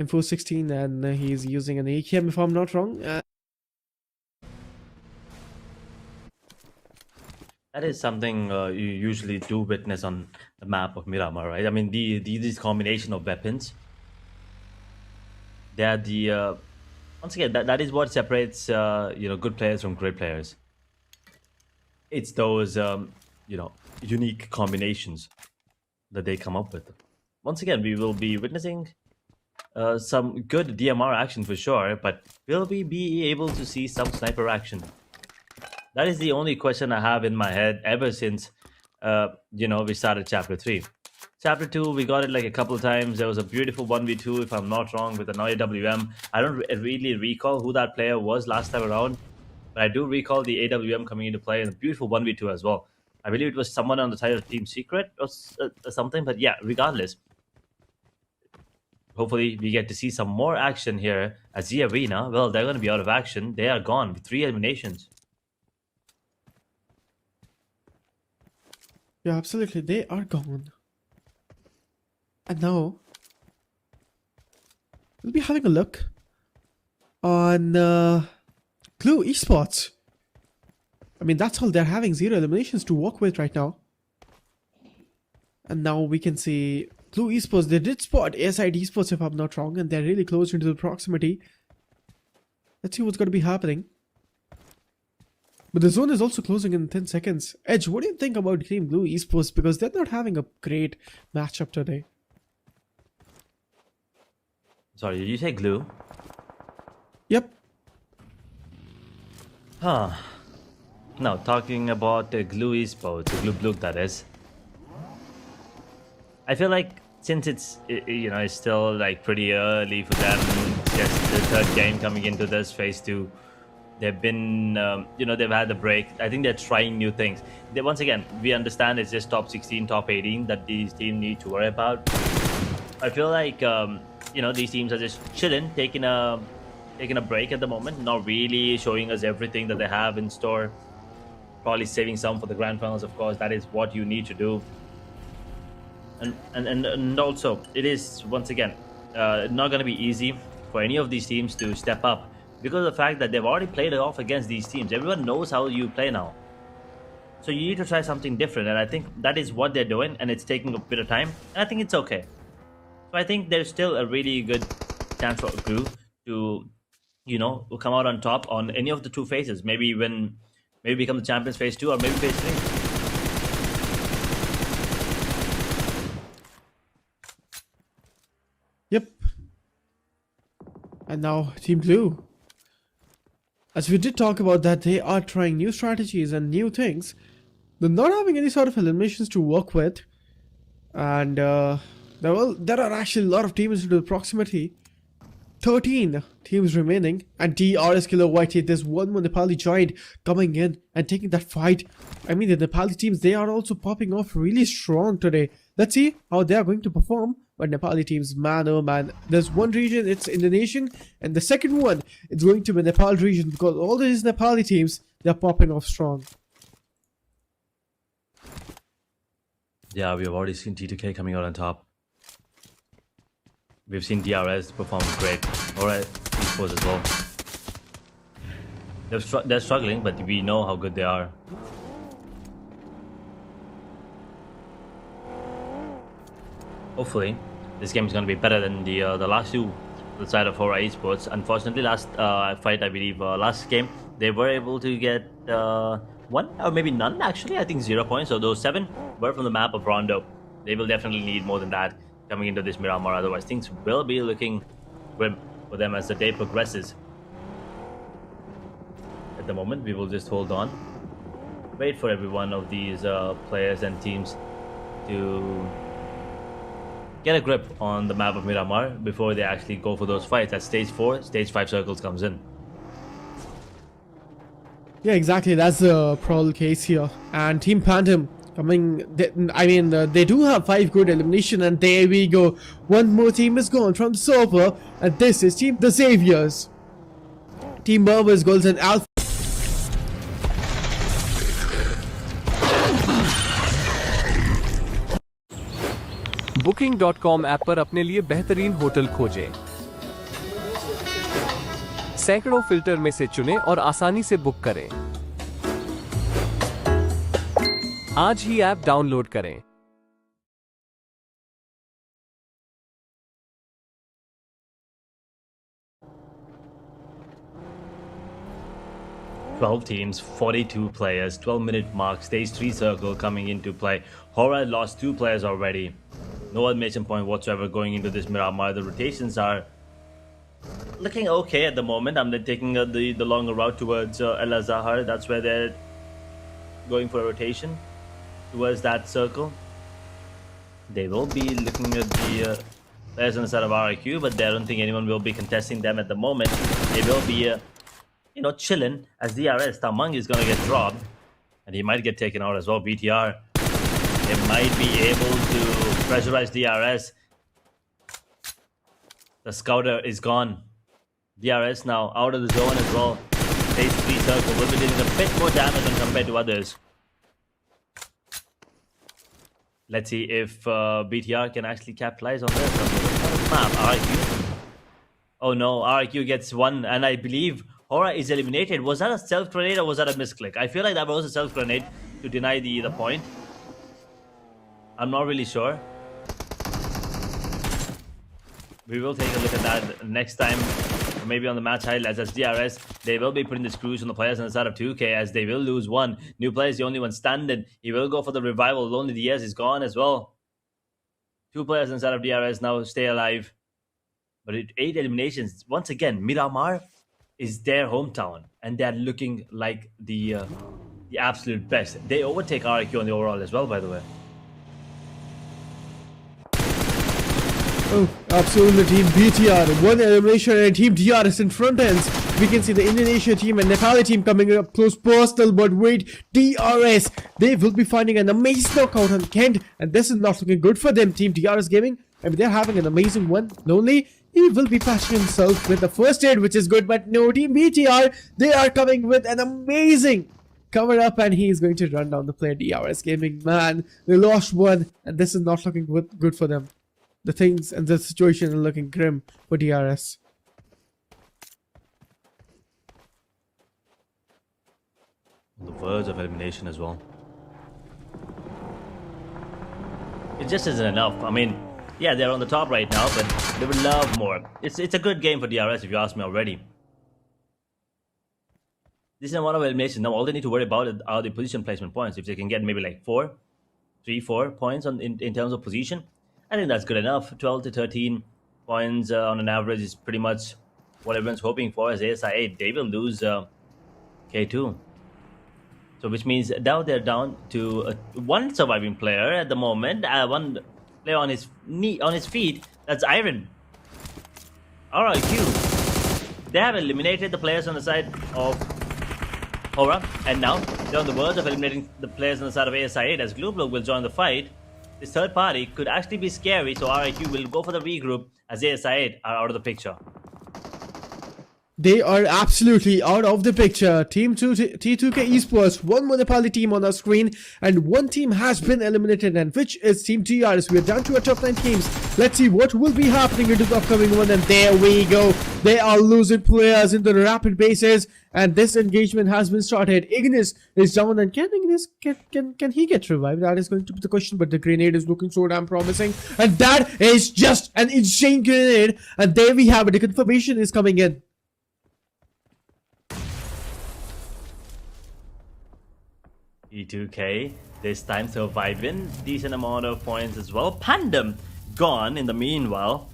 M416, and he's using an AKM if I'm not wrong. That is something you usually do witness on the map of Miramar, right? I mean, these combination of weapons, they are the once again that is what separates good players from great players. It's those unique combinations that they come up with. Once again, we will be witnessing some good DMR action for sure, but will we be able to see some sniper action? That is the only question I have in my head ever since we started chapter 3. Chapter 2, we got it like a couple of times. There was a beautiful 1v2, if I'm not wrong, with an AWM. I don't really recall who that player was last time around, but I do recall the AWM coming into play in a beautiful 1v2 as well. I believe it was someone on the side of Team Secret or something, but yeah, regardless. Hopefully, we get to see some more action here as the arena. Well, they're going to be out of action. They are gone with 3 eliminations. Yeah, absolutely. They are gone. And now, we'll be having a look on Blue Esports. I mean, that's all. They're having 0 eliminations to work with right now. And now we can see Blue Esports. They did spot ASID Esports if I'm not wrong, and they're really close into the proximity. Let's see what's going to be happening. But the zone is also closing in 10 seconds. Edge, what do you think about Team Blue Esports? Because they're not having a great matchup today. Sorry, did you say glue? Yep. Huh. Now, talking about the Glue Esports, the BLUG that is. I feel like since it's still like pretty early for them, just the 3rd game coming into this phase 2. They've been, they've had a break. I think they're trying new things. Once again, we understand it's just top 16, top 18 that these teams need to worry about. I feel like, these teams are just chilling, taking a break at the moment, not really showing us everything that they have in store. Probably saving some for the grand finals, of course. That is what you need to do. And also, it is, once again, not going to be easy for any of these teams to step up, because of the fact that they've already played it off against these teams. Everyone knows how you play now. So you need to try something different, and I think that is what they're doing, and it's taking a bit of time, and I think it's okay. So I think there's still a really good chance for Glue to, come out on top on any of the 2 phases. Maybe become the champions phase 2 or maybe phase 3. Yep. And now Team Blue. As we did talk about that, they are trying new strategies and new things. They're not having any sort of eliminations to work with. And there are actually a lot of teams into the proximity. 13 teams remaining. And DRS Killer White, there's one more Nepali giant coming in and taking that fight. I mean, the Nepali teams, they are also popping off really strong today. Let's see how they are going to perform. But Nepali teams, man, oh man, there's one region, it's Indonesian, and the second one, it's going to be Nepal region, because all these Nepali teams, they're popping off strong. Yeah, we've already seen B2K coming out on top. We've seen DRS perform great. Alright, ESPORTS as well. They're struggling, but we know how good they are. Hopefully, this game is going to be better than the last 2, the side of HORAA Esports. Unfortunately, last fight, I believe, last game, they were able to get 1 or maybe none, actually. I think 0 points. So those 7 were from the map of Rondo. They will definitely need more than that coming into this Miramar. Otherwise, things will be looking grim for them as the day progresses. At the moment, we will just hold on. Wait for every one of these players and teams to get a grip on the map of Miramar before they actually go for those fights. At stage 4, stage 5 circles comes in. Yeah, exactly. That's the probable case here. And Team PANDUM coming. They do have 5 good elimination, and there we go. One more team is gone from the server, and this is Team the Saviors. Team Murmurs Golds and Alpha. Booking.com app पर अपने लिए बेहतरीन hotel खोजें। सैकड़ों filter में से चुनें और आसानी से बुक करें। आज ही ऐप डाउनलोड करें। Twelve teams, 42 players, 12-minute mark, stage 3 circle coming into play. HORAA lost 2 players already. No elimination point whatsoever going into this Miramar. The rotations are looking okay at the moment. I'm taking the longer route towards El Azahar. That's where they're going for a rotation towards that circle. They will be looking at the players on the side of RIQ, but I don't think anyone will be contesting them at the moment. They will be chilling as DRS. Tamang is going to get dropped, and he might get taken out as well. BTR, they might be able to pressurize DRS. The scouter is gone. DRS now out of the zone as well. Stage 3 circle will be dealing a bit more damage than compared to others. Let's see if BTR can actually capitalize on this. Map, RIQ. Oh no, RIQ gets one, and I believe HORAA is eliminated. Was that a self grenade or was that a misclick? I feel like that was a self grenade to deny the point. I'm not really sure. We will take a look at that next time, or maybe on the match highlights. As DRS, they will be putting the screws on the players on the side of 2K, as they will lose one. New player is the only one standing. He will go for the revival. Lonely DS is gone as well. 2 players inside of DRS now stay alive. But 8 eliminations. Once again, Miramar is their hometown, and they're looking like the absolute best. They overtake RIQ on the overall as well, by the way. Oh, absolutely. Team BTR, one elimination, and Team DRS in front ends. We can see the Indonesia team and Nepali team coming up close personal, but wait, DRS, they will be finding an amazing knockout on Kent, and this is not looking good for them. Team DRS Gaming, I mean, they're having an amazing one. Lonely, he will be patching himself with the first aid, which is good, but no, Team BTR, they are coming with an amazing cover up, and he is going to run down the player. DRS Gaming, man, they lost one, and this is not looking good for them. The things and the situation are looking grim for DRS. On the verge of elimination as well. It just isn't enough. I mean, yeah, they're on the top right now, but they would love more. It's a good game for DRS if you ask me already. This is one of elimination. Now all they need to worry about are the position placement points. If they can get maybe like 4 points in terms of position, I think that's good enough. 12 to 13 points on an average is pretty much what everyone's hoping for. As ASI 8, they will lose K2. So which means now they're down to one surviving player at the moment. One player on his feet. That's Iron. RIQ. They have eliminated the players on the side of HORAA, and now they're on the verge of eliminating the players on the side of ASI 8, as BLUG will join the fight. This third party could actually be scary, so RIQ will go for the regroup as ASI 8 are out of the picture. They are absolutely out of the picture. Team T2K Esports, one more Nepali team on our screen, and one team has been eliminated, and which is Team TRS. We are down to our top 9 teams. Let's see what will be happening into the upcoming one, and there we go. They are losing players in the rapid basis, and this engagement has been started. Ignis is down, and can Ignis can he get revived? That is going to be the question, but the grenade is looking so damn promising, and that is just an insane grenade, and there we have it. The confirmation is coming in. E2K this time surviving, decent amount of points as well. PANDUM gone in the meanwhile.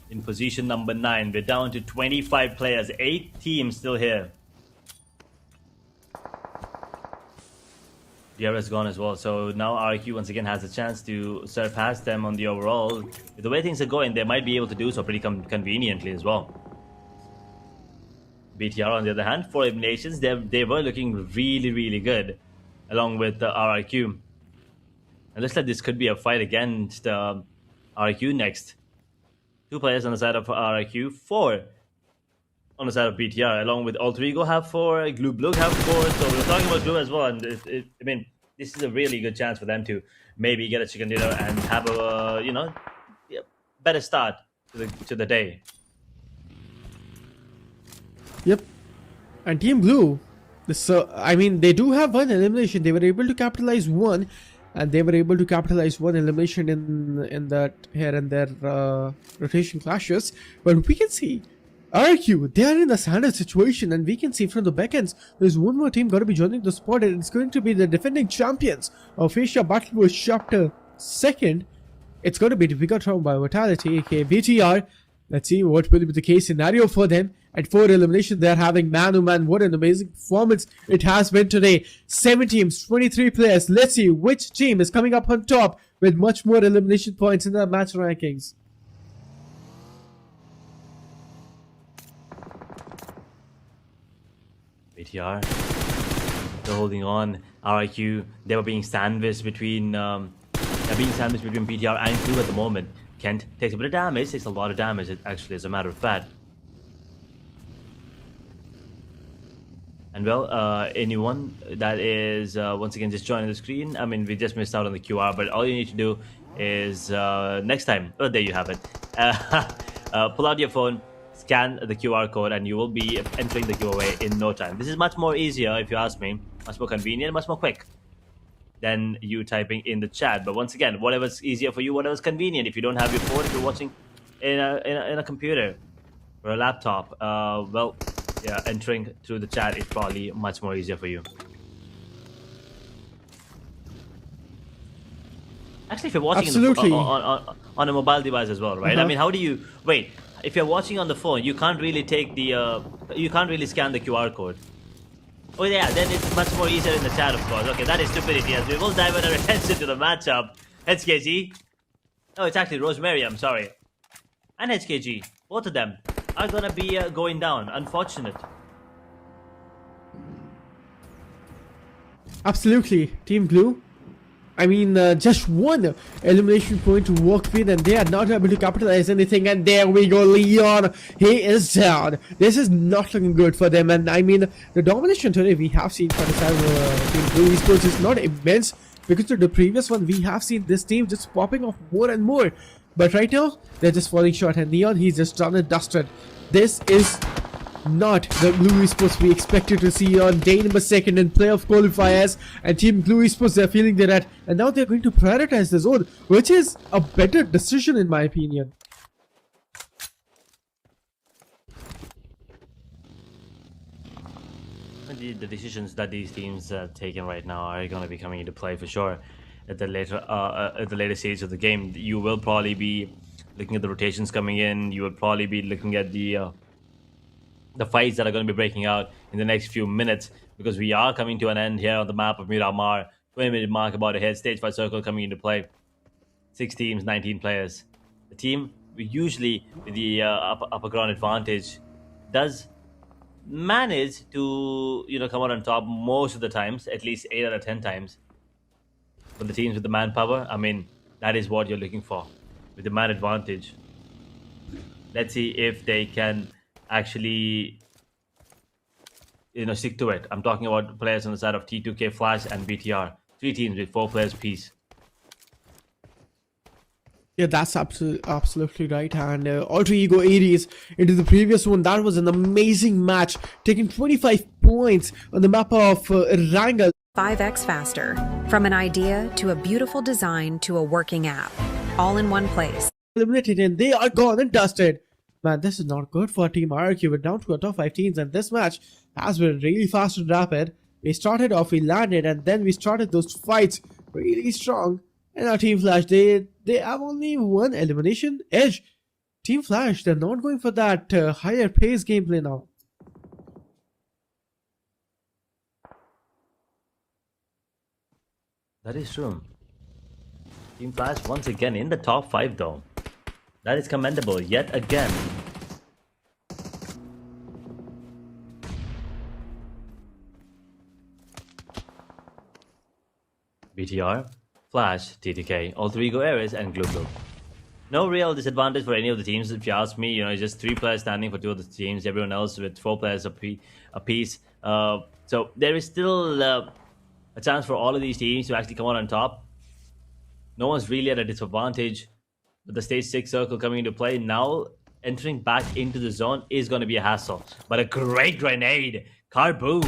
In position number 9, we're down to 25 players, 8 teams still here. DRS gone as well, so now RIQ once again has a chance to surpass them on the overall. With the way things are going, they might be able to do so pretty conveniently as well. BTR on the other hand, 4 eliminations, they were looking really good, along with RIQ. And looks like this could be a fight against RIQ next. 2 players on the side of RIQ, 4 on the side of BTR, along with Altrigo have 4, BLUG have 4. So we're talking about BLUG as well, and I mean, this is a really good chance for them to maybe get a chicken dinner and have a better start to the day. Yep. And Team Blue, I mean, they do have one elimination. They were able to capitalize one, and they were able to capitalize one elimination in that here and there rotation clashes. But we can see RQ, they are in a standard situation, and we can see from the backends there's one more team going to be joining the spot, and it's going to be the defending champions of Asia Battle Wars Chapter 2nd. It's going to be the BIGETRON by Vitality, aka BTR. Let's see what will be the case scenario for them. At 4 eliminations, they're having man-to-man. What an amazing performance it has been today. 7 teams, 23 players. Let's see which team is coming up on top with much more elimination points in the match rankings. BTR, they're holding on. RIQ, they were being sandwiched between BTR and Blue at the moment. Kent takes a bit of damage, takes a lot of damage actually, as a matter of fact. And well, anyone that is once again just joining the screen, I mean, we just missed out on the QR, but all you need to do is next time, oh, there you have it. Pull out your phone, scan the QR code, and you will be entering the giveaway in no time. This is much more easier, if you ask me, much more convenient, much more quick than you typing in the chat. But once again, whatever's easier for you, whatever's convenient. If you don't have your phone, if you're watching in a computer or a laptop, well, yeah, entering through the chat is probably much more easier for you. Actually, if you're watching on a mobile device as well, right? I mean, how do you wait? If you're watching on the phone, you can't really take the you can't really scan the QR code. Oh yeah, then it's much more easier in the chat, of course. Okay, that is stupidity. As we will divert our attention to the matchup. HKG. Oh, it's actually Rosemary. I'm sorry. And HKG. Both of them are gonna be going down. Unfortunate. Absolutely, Team Blue. I mean, just one elimination point to work with, and they are not able to capitalize anything. And there we go, Leon. He is down. This is not looking good for them. And I mean, the domination today we have seen for the Team Blue Esports is not immense, because of the previous one we have seen this team just popping off more and more. But right now they're just falling short, and Leon, he's just done and dusted. This is not the Blue Esports we expected to see on day number 2 in playoff qualifiers. And Team Blue Esports, they're feeling that, and now they're going to prioritize the zone, which is a better decision in my opinion. The decisions that these teams are taking right now are going to be coming into play for sure at the later stage of the game. You will probably be looking at the rotations coming in. You will probably be looking at the fights that are going to be breaking out in the next few minutes, because we are coming to an end here on the map of Miramar. 20-minute mark about ahead. Stage 5 circle coming into play. 6 teams, 19 players. The team usually with the upper ground advantage does manage to come out on top most of the times, at least 8 out of 10 times. But the teams with the manpower, I mean, that is what you're looking for with the man advantage. Let's see if they can actually stick to it. I'm talking about players on the side of T2K, Flash, and BTR. 3 teams with 4 players piece. Yeah, that's absolutely right. And Alter Ego Aries into the previous one, that was an amazing match, taking 25 points on the map of Wrangle. 5x faster. From an idea to a beautiful design to a working app, all in one place. Eliminated, and they are gone and dusted. Man, this is not good for Team RQ. We're down to our top 5 teams, and this match has been really fast and rapid. We started off, we landed, and then we started those fights really strong. And our Team Flash, they have only 1 elimination edge. Team Flash, they're not going for that higher pace gameplay now. That is true. Team Flash once again in the top 5 though. That is commendable yet again. BTR, Flash, TTK, Alter Ego Ares, and BLUG. No real disadvantage for any of the teams, if you ask me. Just 3 players standing for 2 of the teams, everyone else with 4 players apiece. So there is still a chance for all of these teams to actually come out on top. No one's really at a disadvantage. With the stage 6 circle coming into play now, entering back into the zone is going to be a hassle. But a great grenade. Carbu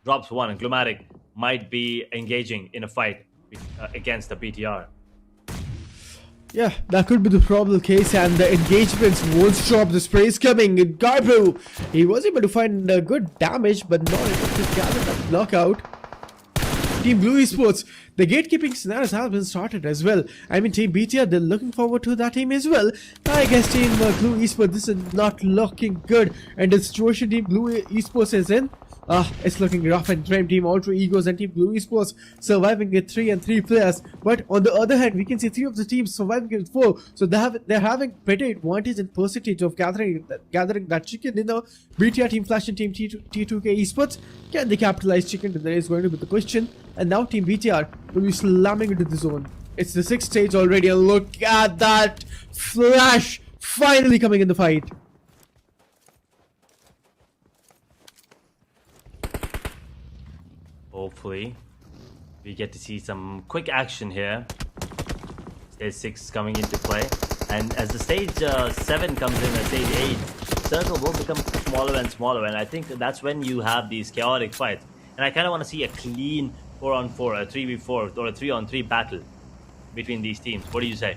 drops one, and Glumatic might be engaging in a fight against the BTR. Yeah, that could be the probable case, and the engagements won't stop. The spray is coming. Garbu, he was able to find good damage, but not able to gather that knockout. Team Blue Esports, the gatekeeping scenarios have been started as well. I mean, Team BTR, they're looking forward to that team as well. I guess Team Blue Esports, this is not looking good, and the situation Team Blue Esports is in, it's looking rough and trim. Team Ultra Egos and Team Blue Esports surviving with 3 and 3 players. But on the other hand, we can see 3 of the teams surviving with 4. So they're having better advantage and percentage of gathering that chicken dinner. BTR Team Flash and Team T2K Esports, can they capitalize chicken dinner is going to be the question. And now Team BTR will be slamming into the zone. It's the 6th stage already, and look at that flash finally coming in the fight. Hopefully, we get to see some quick action here. Stage 6 coming into play. And as the stage 7 comes in and stage 8, circle will become smaller and smaller. And I think that's when you have these chaotic fights. And I kind of want to see a clean 4-on-4, a 3v4, or a 3-on-3 battle between these teams. What do you say?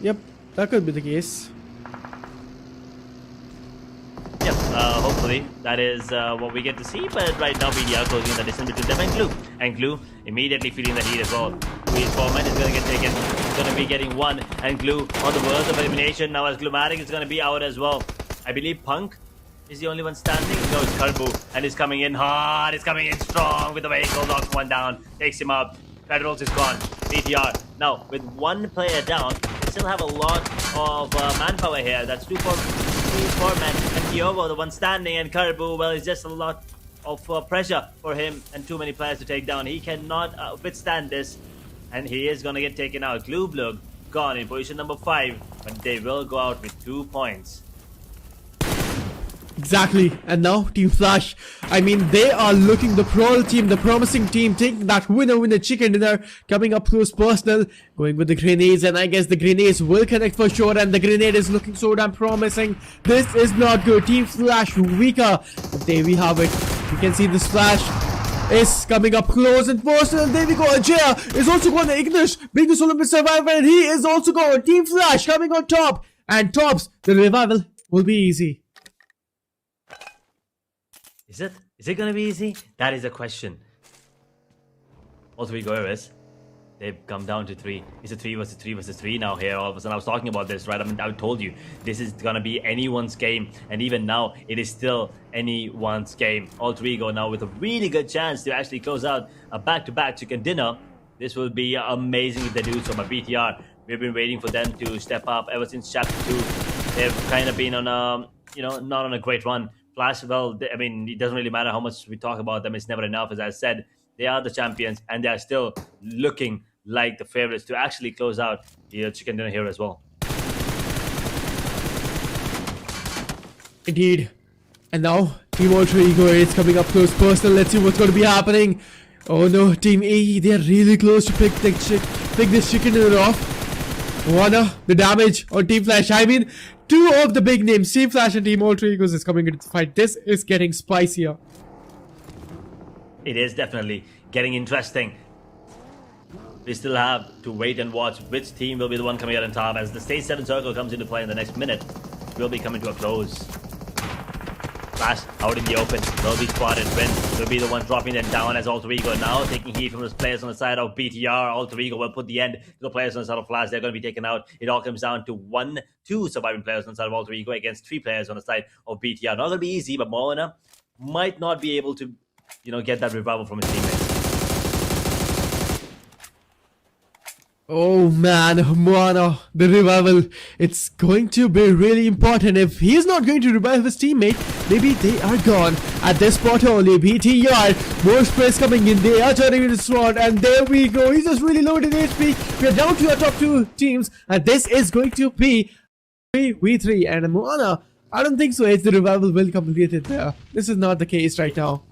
Yep, that could be the case. Yep, hopefully that is what we get to see. But right now, BDR closing the distance between them and Glue. And Glue immediately feeling the heat as well. His foreman is going to get taken. He's going to be getting one. And Glue on the verge of elimination. Now as Glumatic is going to be out as well. I believe Punk is the only one standing. No, it's Karbu. And he's coming in hard. He's coming in strong with the vehicle. Knocks one down. Takes him up. Federals is gone. BTR. Now, with one player down, they still have a lot of manpower here. That's 2 4 men. And Kyogo, the one standing, and Karbu, well, it's just a lot of pressure for him and too many players to take down. He cannot withstand this, and he is going to get taken out. BLUG gone in position number 5, but they will go out with 2 points. Exactly, and now Team Flash, I mean, they are looking the pro team, the promising team, taking that winner chicken dinner, coming up close personal, going with the grenades, and I guess the grenades will connect for sure, and the grenade is looking so damn promising. This is not good. Team Flash weaker, but there we have it. You can see this Flash is coming up close and personal. There we go. Ajaya is also going to Ignish, being the Solomon survivor, and he is also gone. Team Flash coming on top, and tops, the revival will be easy. Is it? Is it going to be easy? That is a question. All 3 goers, they've come down to 3. It's a 3 versus 3 versus 3 now here. All of a sudden, I was talking about this, right? I mean, I told you, this is going to be anyone's game. And even now, it is still anyone's game. All 3 go now with a really good chance to actually close out a back-to-back chicken dinner. This will be amazing if they do so. But BTR, we've been waiting for them to step up ever since Chapter 2. They've kind of been on a, not on a great run. Flash, well, I mean, it doesn't really matter how much we talk about them. It's never enough. As I said, they are the champions, and they are still looking like the favorites to actually close out the chicken dinner here as well. Indeed. And now, Team Ultra Ego is coming up close personal. Let's see what's going to be happening. Oh no, Team AE, they are really close to pick this chicken dinner off. Wanna, the damage on Team Flash. I mean, 2 of the big names, Team Flash and Team Ultra Egos, is coming into the fight. This is getting spicier. It is definitely getting interesting. We still have to wait and watch which team will be the one coming out on top as the stage 7 circle comes into play in the next minute. Will be coming to a close. Flash out in the open, will be spotted. Rin will be the one dropping them down as Alter Ego now taking heat from the players on the side of BTR. Alter Ego will put the end to the players on the side of Flash. They're going to be taken out. It all comes down to 2 surviving players on the side of Alter Ego against 3 players on the side of BTR. Not going to be easy, but Moana might not be able to, get that revival from his teammates. Oh man, Moana, the revival, it's going to be really important. If he's not going to revive his teammate, maybe they are gone. At this spot only, BTR, more sprays coming in, they are turning into SWAT, and there we go. He's just really low in HP. We are down to our top 2 teams, and this is going to be 3v3. And Moana, I don't think so. It's the revival will complete it there. This is not the case right now.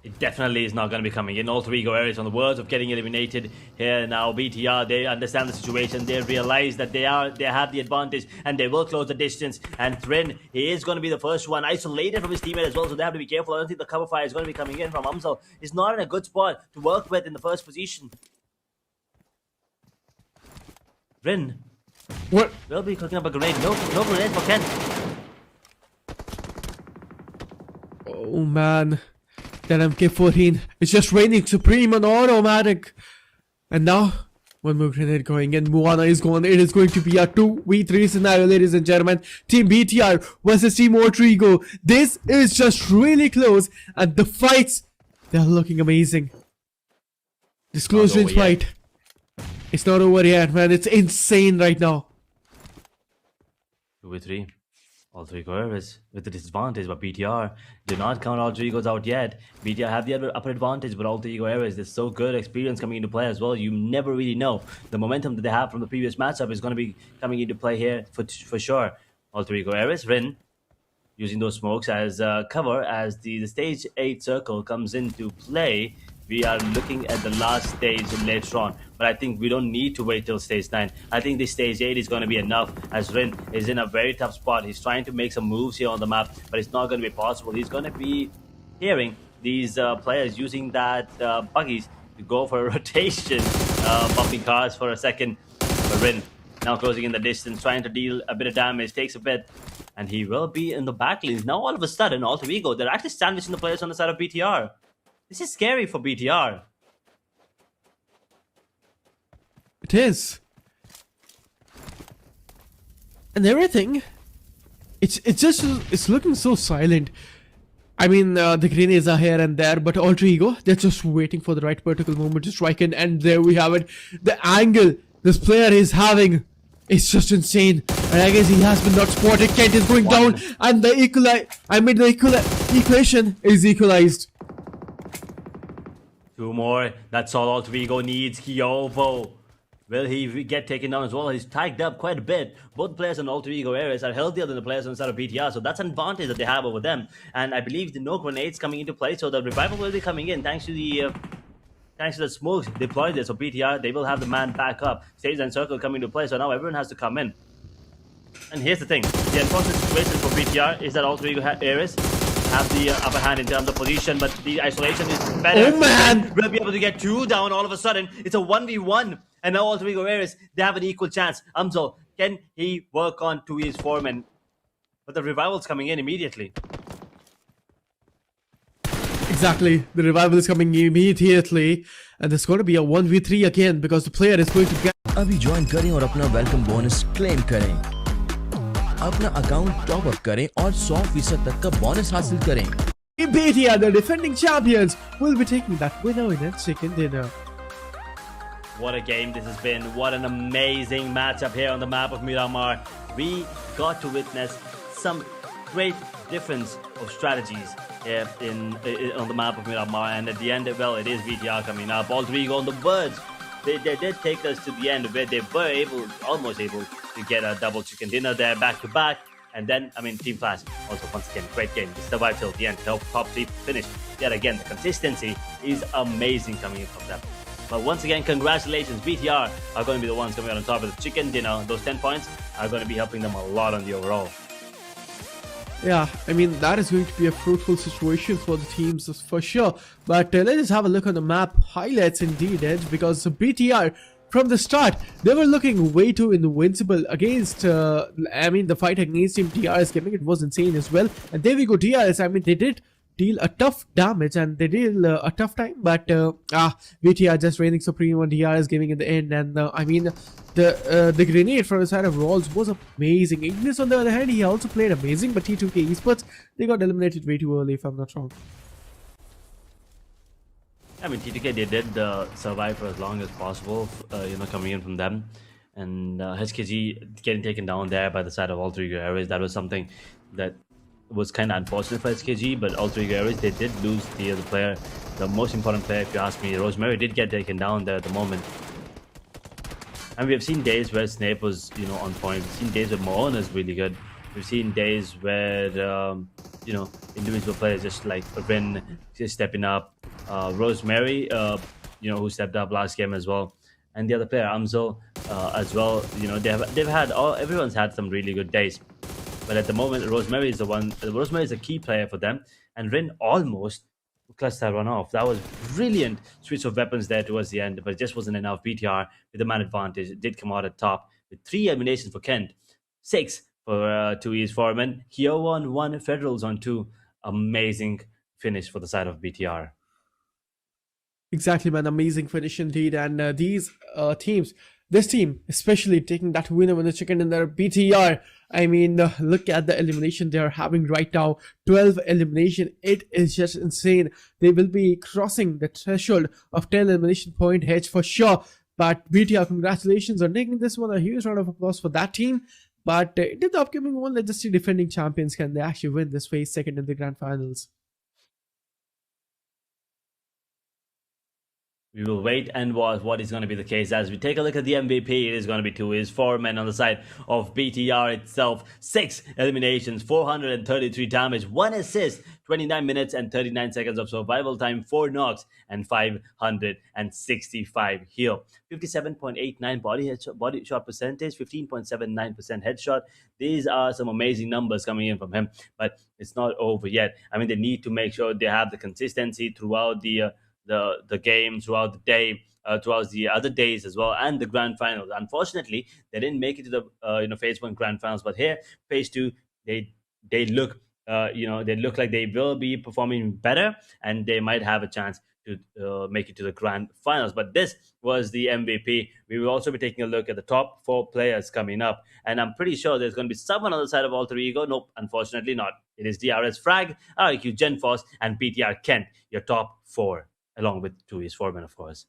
It definitely is not going to be coming in. All three Go areas on the verge of getting eliminated here now. BTR, they understand the situation. They realize that they have the advantage and they will close the distance. And Thrin, he is going to be the first one isolated from his teammate as well, so they have to be careful. I don't think the cover fire is going to be coming in from Amzal. He's not in a good spot to work with in the first position. Thrin, What? will be cooking up a grenade. No grenade for Ken. Oh man. That MK14. It's just raining supreme on automatic. And now, one more grenade going in. Moana is gone. It is going to be a 2v3 scenario, ladies and gentlemen. Team BTR versus Team Trigo. This is just really close. And the fights, they're looking amazing. This close range fight. It's not over yet, man. It's insane right now. 2v3. All three Go areas with the disadvantage, but BTR do not count all three goes out yet. BTR have the upper advantage, but all three Go areas, there's so good experience coming into play as well. You never really know. The momentum that they have from the previous matchup is going to be coming into play here for sure. All three Go areas, Rin using those smokes as cover as the stage 8 circle comes into play. We are looking at the last stage later on, but I think we don't need to wait till stage 9. I think this stage 8 is going to be enough, as Rin is in a very tough spot. He's trying to make some moves here on the map, but it's not going to be possible. He's going to be hearing these players using that buggies to go for a rotation, bumping cars for a second. But Rin now closing in the distance, trying to deal a bit of damage, takes a bit, and he will be in the back lanes. Now all of a sudden, all three go. They're actually sandwiching the players on the side of BTR. This is scary for BTR. It is. And everything, it's looking so silent. I mean, the grenades are here and there, but Alter Ego, they're just waiting for the right vertical moment to strike in, and there we have it. The angle this player is having, it's just insane. And I guess he has been not spotted. Kent is going down, and the equation is equalized. Two more. That's all Alter Ego needs. Kyovo. Will he get taken down as well? He's tagged up quite a bit. Both players in Alter Ego areas are healthier than the players on the side of BTR, so that's an advantage that they have over them. And I believe the no grenades coming into play, so the revival will be coming in thanks to the smokes deployed there. So BTR, they will have the man back up. Stage and circle coming into play, so now everyone has to come in. And here's the thing: the unfortunate situation for BTR is that Alter Ego areas have the upper hand in terms of position, but the isolation is better. Oh man! We'll be able to get 2 down all of a sudden. It's a 1v1, and now all three Go areas, they have an equal chance. Amzal, can he work on to his foreman? But the revival's coming in immediately. Exactly, the revival is coming immediately, and there's going to be a 1v3 again because the player is going to get. अभी join करें और अपना welcome bonus claim करें, अपना account top up करें और 100% तक का बोनस हासिल करें। BTR, the defending champions, will be taking that winner in a chicken dinner. What a game this has been. What an amazing matchup here on the map of Miramar. We got to witness some great difference of strategies here on the map of Miramar. And at the end, well, it is VTR coming up. All three go on the verge. They did take us to the end where they were almost able to get a double chicken dinner there back to back. And then, I mean, Team Flash, also once again, great game. They survived till the end, top 3 finish. Yet again, the consistency is amazing coming in from them. But once again, congratulations. BTR are going to be the ones coming out on top of the chicken dinner. Those 10 points are going to be helping them a lot on the overall. Yeah, I mean, that is going to be a fruitful situation for the teams for sure. But let's just have a look on the map highlights indeed, Edge, because BTR, from the start, they were looking way too invincible against, I mean, the fight against Team DRS Gaming, it was insane as well. And there we go, DRS, I mean, they did deal a tough damage and they deal a tough time, but BTR just reigning supreme on DRS Gaming in the end. And I mean, the grenade from the side of Rolls was amazing. Ignis, on the other hand, he also played amazing, but T2K Esports, they got eliminated way too early, if I'm not wrong. I mean, T2K, they did survive for as long as possible, you know, coming in from them. And HKG getting taken down there by the side of all three areas, that was something that was kind of unfortunate for SKG, but all three areas, they did lose the other player, the most important player, if you ask me. Rosemary did get taken down there at the moment. And we have seen days where Snape was, you know, on point. We've seen days where Moana is really good. We've seen days where, you individual players just like Rin just stepping up, Rosemary, who stepped up last game as well, and the other player Amzil as well. Everyone's had some really good days, but at the moment Rosemary is the one. Rosemary is a key player for them, and Rin almost clutched that one off. That was brilliant switch of weapons there towards the end, but it just wasn't enough. BTR with the man advantage, it did come out at top with 3 eliminations for Kent, 6 for 2E's Foreman. Hero on 1, Federals on 2. Amazing finish for the side of BTR. Exactly, man. Amazing finish indeed. And these teams, this team especially taking that winner with the chicken in their BTR. I mean, look at the elimination they are having right now. 12 elimination. It is just insane. They will be crossing the threshold of 10 elimination point hedge for sure. But BTR, congratulations on taking this one. A huge round of applause for that team. But in the upcoming one, let's just see defending champions. Can they actually win this phase second in the grand finals? We will wait and watch what is going to be the case. As we take a look at the MVP, it is going to be 2E's Foreman on the side of BTR itself. 6 eliminations, 433 damage, 1 assist, 29 minutes and 39 seconds of survival time, 4 knocks, and 565 heal. 57.89 body shot percentage, 15.79% headshot. These are some amazing numbers coming in from him, but it's not over yet. I mean, they need to make sure they have the consistency throughout the game, throughout the day, throughout the other days as well, and the grand finals. Unfortunately, they didn't make it to the phase 1 grand finals, but here phase 2, they look they look like they will be performing better, and they might have a chance to make it to the grand finals. But this was the MVP. We will also be taking a look at the top 4 players coming up, and I'm pretty sure there's going to be someone on the side of Alter Ego. Nope, unfortunately not. It is DRS Frag, RIQ Genforce, and BTR Kent, your top 4, along with 2E's Foreman, of course.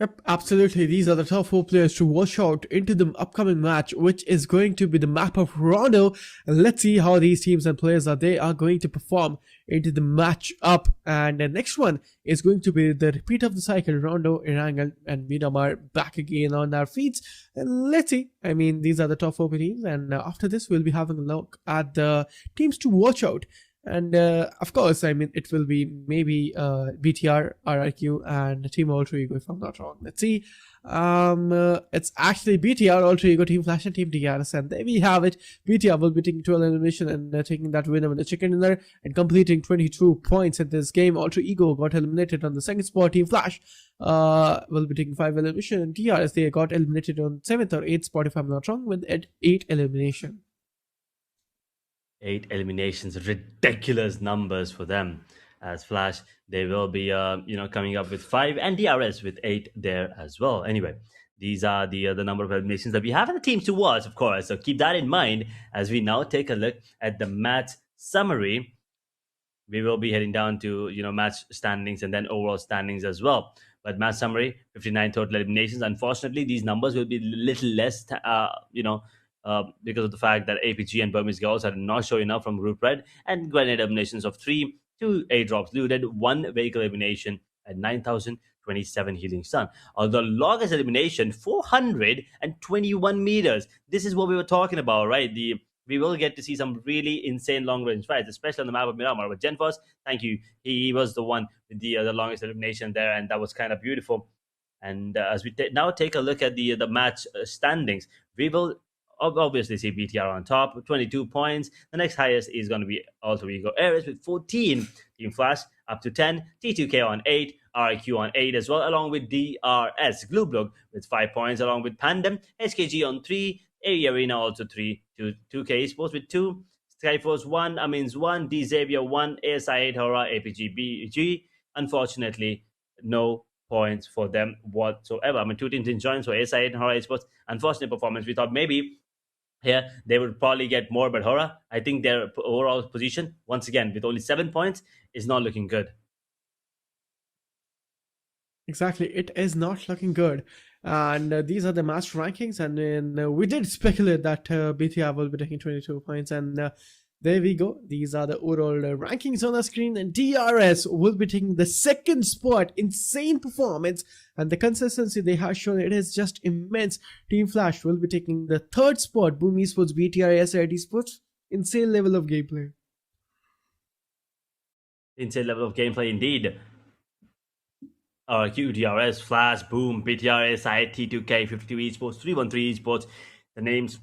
Yep, absolutely. These are the top 4 players to watch out into the upcoming match, which is going to be the map of Rondo. And let's see how these teams and players are going to perform into the match up. And the next one is going to be the repeat of the cycle. Rondo, Erangel, and Miramar back again on our feeds. And let's see. I mean, these are the top 4 teams. And after this, we'll be having a look at the teams to watch out. And of course, I mean, it will be maybe BTR, RIQ, and Team Alter Ego, if I'm not wrong. Let's see. It's actually BTR, Alter Ego, Team Flash, and Team DRS. And there we have it. BTR will be taking 12 elimination and taking that winner with the chicken dinner and completing 22 points in this game. Alter Ego got eliminated on the 2nd spot. Team Flash will be taking 5 elimination. And DRS, they got eliminated on 7th or 8th spot, if I'm not wrong, with 8 elimination. 8 eliminations, ridiculous numbers for them. As Flash, they will be coming up with 5, and DRS with 8 there as well. Anyway, these are the number of eliminations that we have in the teams to watch, of course, so keep that in mind as we now take a look at the match summary. We will be heading down to match standings and then overall standings as well. But match summary, 59 total eliminations. Unfortunately, these numbers will be a little less because of the fact that APG and Burmese Girls are not showing up from Group Red, and grenade eliminations of 3, 2 airdrops looted, 1 vehicle elimination at 9,027 healing stun. Although longest elimination, 421 meters. This is what we were talking about, right? We will get to see some really insane long-range fights, especially on the map of Miramar. But Genforce, thank you. He was the one with the longest elimination there, and that was kind of beautiful. And as we now take a look at the match standings, we will obviously see BTR on top, 22 points. The next highest is going to be Alter Ego Ares with 14. Team Flash up to 10. T2K on 8. RIQ on 8 as well, along with DRS. BLUG with 5 points, along with Pandum. SKG on 3. A Arena also 3. 2K Esports with 2. SKYFORCE 1. AMINZ 1. D Xavier 1. ASI 8. HORAA. APG BG. Unfortunately, no points for them whatsoever. I mean, 2 teams in join, so ASI 8 and HORAA Esports. Unfortunate performance. We thought maybe here they would probably get more, but HORAA, I think their overall position, once again, with only 7 points, is not looking good. Exactly, it is not looking good. And these are the match rankings, and then we did speculate that BTR will be taking 22 points, and there we go. These are the overall rankings on the screen, and DRS will be taking the 2nd spot. Insane performance, and the consistency they have shown, it is just immense. Team Flash will be taking the 3rd spot. Boom Esports, BTR, SID Sports, insane level of gameplay. Insane level of gameplay indeed. QDRS, Flash, Boom, BTRS, T2K, 52 Esports, 313 Esports. The names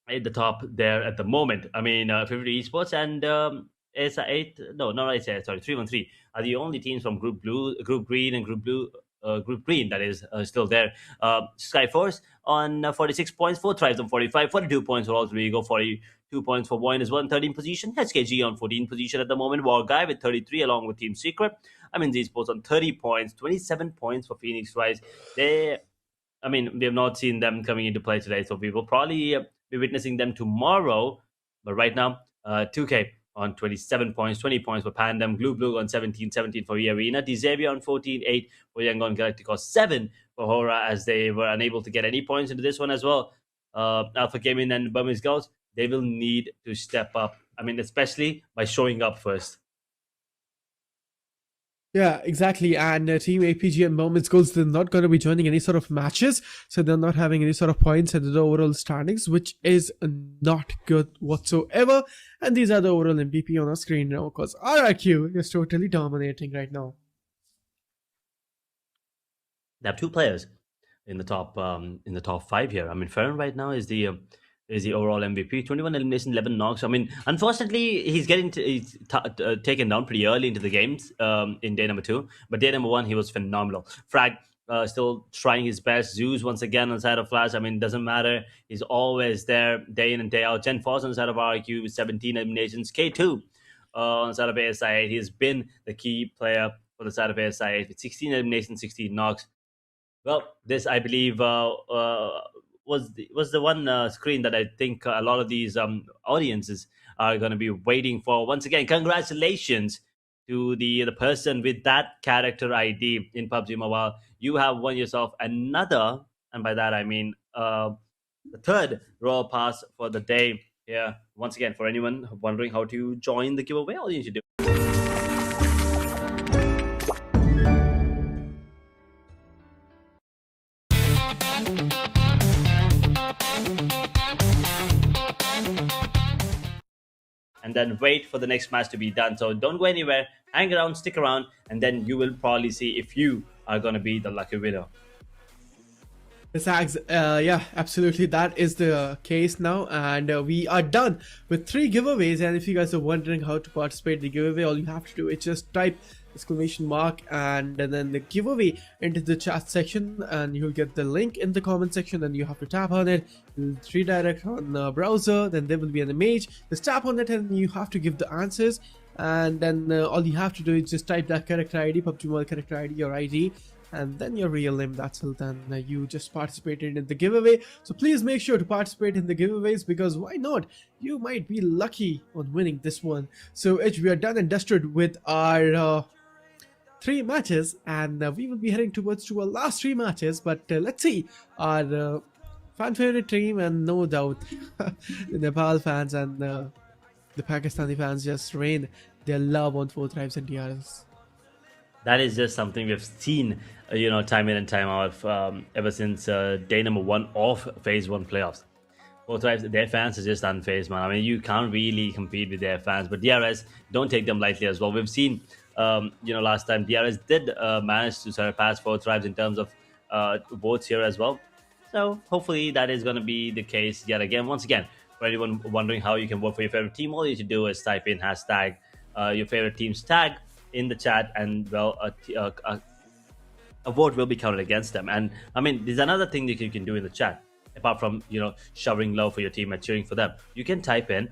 at the top there at the moment. I mean, 50 Esports and ASA8, no, not ASA, sorry, 313 are the only teams from Group Blue, Group Green, and Group Blue, Group Green that is still there. SKYFORCE on 46 points, 4 Tribes on 45, 42 points for all three. Go 42 points for VOIN as well, 13th position. SKG on 14th position at the moment. WARGAYE with 33 along with Team Secret. AMINZ Esports on 30 points, 27 points for Phoenix Rise. We have not seen them coming into play today, so we will probably be witnessing them tomorrow. But right now, 2K on 27 points, 20 points for PANDUM, BLUG on 17 for Arena, Xavier on 14, 8 for Yangon Galacticos, 7 for HORAA, as they were unable to get any points into this one as well. Alpha Gaming and Burmese Girls, they will need to step up. Especially by showing up first. Yeah, exactly. And Team APG and Moments Goals, they're not going to be joining any sort of matches. So they're not having any sort of points at the overall standings, which is not good whatsoever. And these are the overall MVP on our screen now, because RRQ is totally dominating right now. They have 2 players in the top 5 here. Ferran right now is the overall MVP. 21 elimination, 11 knocks. Unfortunately, he's taken down pretty early into the games in day number 2. But day number 1, he was phenomenal. Frag still trying his best. Zeus once again on the side of Flash. Doesn't matter. He's always there day in and day out. Gen Force on the side of RQ with 17 eliminations. K2 on the side of ASI8. He has been the key player for the side of ASI8 with 16 eliminations, 16 knocks. Well, this, I believe, was the one screen that I think a lot of these audiences are going to be waiting for. Once again, congratulations to the person with that character ID in PUBG Mobile. You have won yourself another, and by that I mean the 3rd Royal Pass for the day. Yeah, once again, for anyone wondering how to join the giveaway, all you need to do. And then wait for the next match to be done. So don't go anywhere, hang around, stick around, and then you will probably see if you are going to be the lucky winner. Yeah, absolutely. That is the case now, and we are done with 3 giveaways. And if you guys are wondering how to participate in the giveaway, all you have to do is just type ! and then the giveaway into the chat section, and you'll get the link in the comment section, and you have to tap on it. It'll redirect on the browser, then there will be an image. Just tap on it and you have to give the answers, and then all you have to do is just type that character ID, PUBG Mobile character ID, your ID, and then your real name. That's all. Then you just participated in the giveaway. So please make sure to participate in the giveaways, because why not? You might be lucky on winning this one. So we are done and dusted with our 3 matches, and we will be heading towards our last 3 matches. But let's see our fan favorite team, and no doubt the Nepal fans and the Pakistani fans just rain their love on 4 Tribes and DRS. That is just something we've seen, time in and time out ever since day number 1 of Phase 1 playoffs. 4 Tribes, their fans are just unfazed, man. You can't really compete with their fans, but DRS, don't take them lightly as well. We've seen, last time DRS did manage to surpass 4 Tribes in terms of votes here as well. So hopefully that is going to be the case yet again. Once again, for anyone wondering how you can vote for your favorite team, all you need to do is type in hashtag your favorite team's tag in the chat, and well, a vote will be counted against them. And there's another thing that you can do in the chat, apart from showering love for your team and cheering for them. You can type in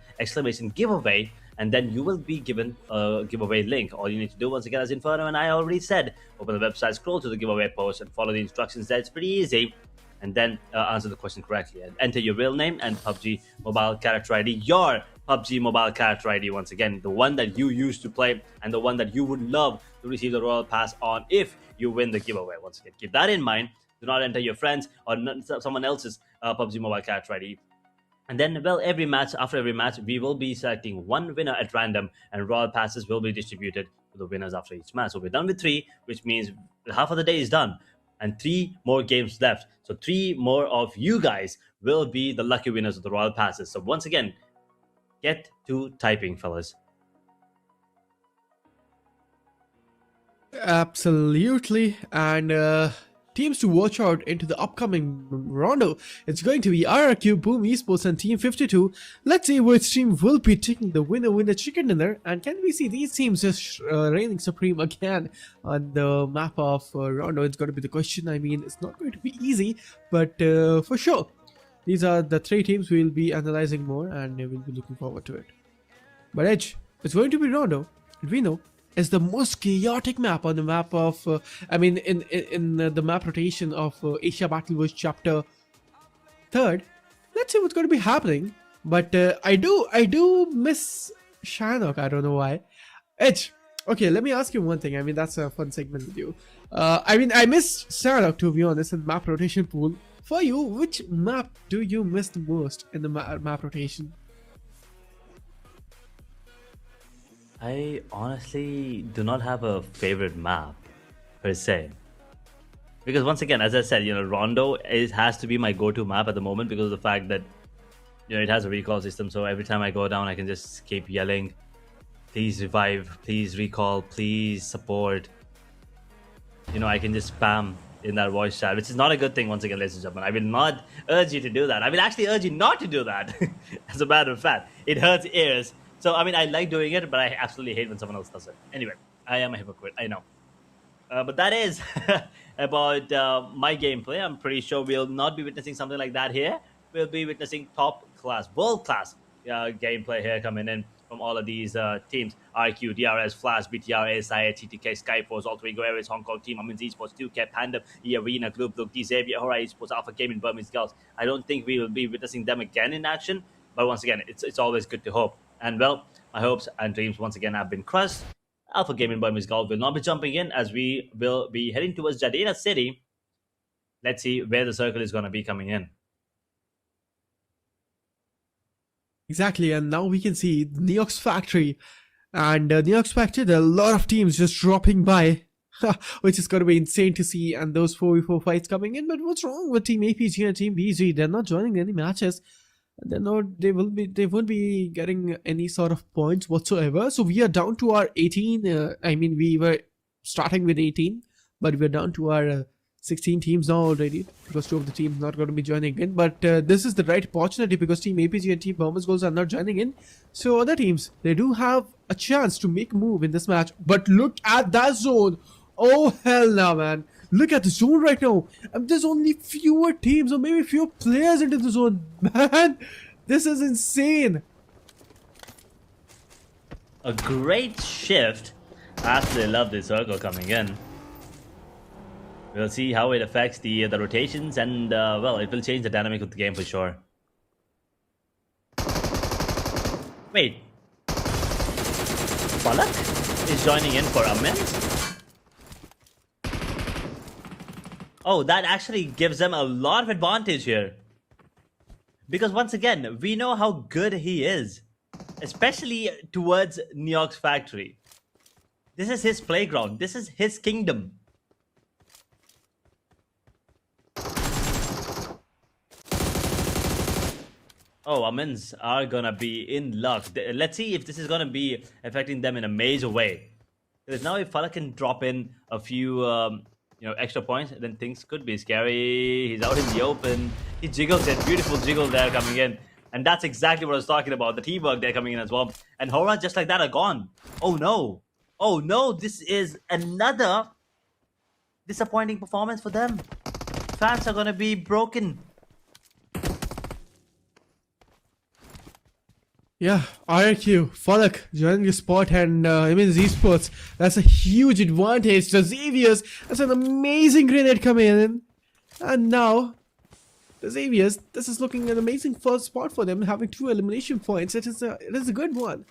!giveaway, and then you will be given a giveaway link. All you need to do, once again, as Inferno and I already said, open the website, scroll to the giveaway post, and follow the instructions there. It's pretty easy. And then answer the question correctly, and enter your real name and PUBG Mobile character ID, your PUBG Mobile character ID, once again, the one that you used to play and the one that you would love to receive the Royal Pass on if you win the giveaway. Once again, keep that in mind. Do not enter your friends or someone else's PUBG Mobile character ID. And then, well, after every match, we will be selecting 1 winner at random, and Royal Passes will be distributed to the winners after each match. So we're done with 3, which means half of the day is done, and 3 more games left. So 3 more of you guys will be the lucky winners of the Royal Passes. So once again, get to typing, fellas. Absolutely. And teams to watch out into the upcoming rondo. It's going to be RRQ, Boom Esports, and Team 52. Let's see which team will be taking the winner chicken dinner. And can we see these teams just reigning supreme again on the map of rondo? It's going to be the question. I mean, it's not going to be easy, but for sure. These are the three teams we'll be analyzing more, and we'll be looking forward to it. But Edge, it's going to be rondo. We know. Is the most chaotic map on the map of in the map rotation of Asia Battle Wars chapter 3rd. Let's see what's going to be happening. But I do miss Shanok. I don't know why. Edge, okay, let me ask you one thing. I mean, that's a fun segment with you. I miss Shanok, to be honest, in map rotation pool. For you, which map do you miss the most in the map rotation? I honestly do not have a favorite map per se, because once again, as I said, Rondo has to be my go-to map at the moment because of the fact that it has a recall system. So every time I go down, I can just keep yelling, "Please revive! Please recall! Please support!" I can just spam in that voice chat, which is not a good thing. Once again, ladies and gentlemen, I will not urge you to do that. I will actually urge you not to do that. As a matter of fact, it hurts ears. So, I mean, I like doing it, but I absolutely hate when someone else does it. Anyway, I am a hypocrite, I know. But that is about my gameplay. I'm pretty sure we'll not be witnessing something like that here. We'll be witnessing top-class, world-class gameplay here coming in from all of these teams. RQ, DRS, Flash, BTR, ASI, TTK, SKYFORCE, All Three Go Areas, Hong Kong Team, AMINZ Esports, 2K, PANDUM, Arena, BLUG, Xavier, HORAA Esports, Alpha Gaming, Burmese Girls. I don't think we will be witnessing them again in action. But once again, it's always good to hope. And well, my hopes and dreams once again have been crushed. Alpha Gaming Burmese Golf will not be jumping in as we will be heading towards Jadena City. Let's see where the circle is going to be coming in. Exactly, and now we can see Neox Factory. And Neox Factory, there are a lot of teams just dropping by, which is going to be insane to see. And those 4v4 fights coming in. But what's wrong with Team APG and Team BG? They're not joining any matches. They won't be getting any sort of points whatsoever. So we are down to our 18. We were starting with 18, but we're down to our 16 teams now already because 2 of the teams not going to be joining in. But this is the right opportunity because Team APG and Team Burmese Goals are not joining in. So other teams, they do have a chance to make a move in this match. But look at that zone. Oh hell no, man. Look at the zone right now. There's only fewer teams or maybe fewer players into the zone. Man, this is insane. A great shift. I absolutely love this circle coming in. We'll see how it affects the rotations and, well, it will change the dynamic of the game for sure. Wait. Palak is joining in for AMINZ? Oh, that actually gives them a lot of advantage here. Because once again, we know how good he is. Especially towards Neox Factory. This is his playground. This is his kingdom. Oh, AMINZ are gonna be in luck. Let's see if this is gonna be affecting them in a major way. Because now if Falak can drop in a few extra points, then things could be scary. He's out in the open. He jiggles it. Beautiful jiggle there coming in. And that's exactly what I was talking about. The teamwork there coming in as well. And HORAA just like that are gone. Oh no. Oh no. This is another disappointing performance for them. Fans are going to be broken. Yeah, RQ, Falak joining the spot and AMINZ Esports. That's a huge advantage. The Xaviers, that's an amazing grenade coming in. And now, the Xaviers, this is looking an amazing first spot for them, having 2 elimination points. It is a good one.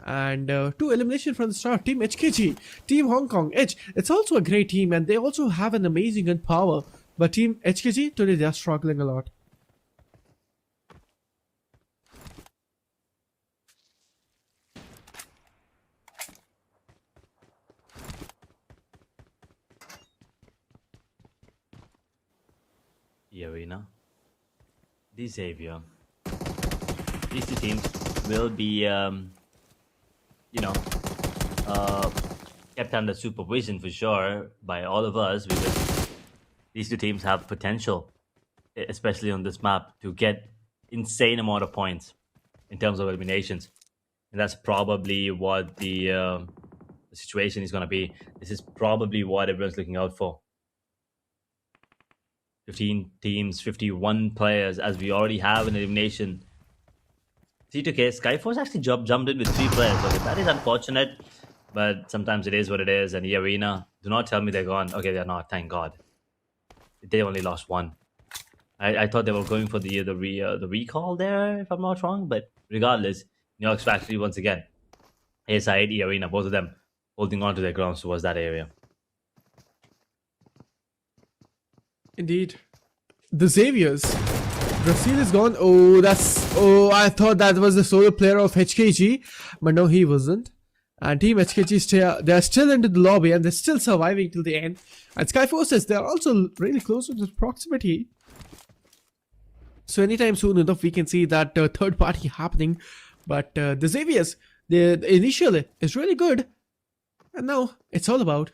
And 2 elimination from the start. Team HKG, Team Hong Kong, H. It's also a great team and they also have an amazing gun power. But Team HKG, today they are struggling a lot. Arena, the Xavier. These 2 teams will be, kept under supervision for sure by all of us, because these two teams have potential, especially on this map, to get insane amount of points in terms of eliminations. And that's probably what the situation is going to be. This is probably what everyone's looking out for. 15 teams, 51 players, as we already have an elimination. B2K, SKYFORCE actually jumped in with 3 players. Okay, that is unfortunate, but sometimes it is what it is. And the arena, do not tell me they're gone. Okay, they're not, thank God. They only lost 1. I thought they were going for the recall there, if I'm not wrong. But regardless, New York's Factory once again. ASI, the arena, both of them holding on to their grounds towards that area. Indeed. The Xaviers. Brazil is gone. Oh, I thought that was the solo player of HKG, but no, he wasn't. And Team HKG, they're still into the lobby and they're still surviving till the end. And SKYFORCE, they're also really close to the proximity. So anytime soon enough, we can see that third party happening. But the Xaviers, the initial is really good. And now it's all about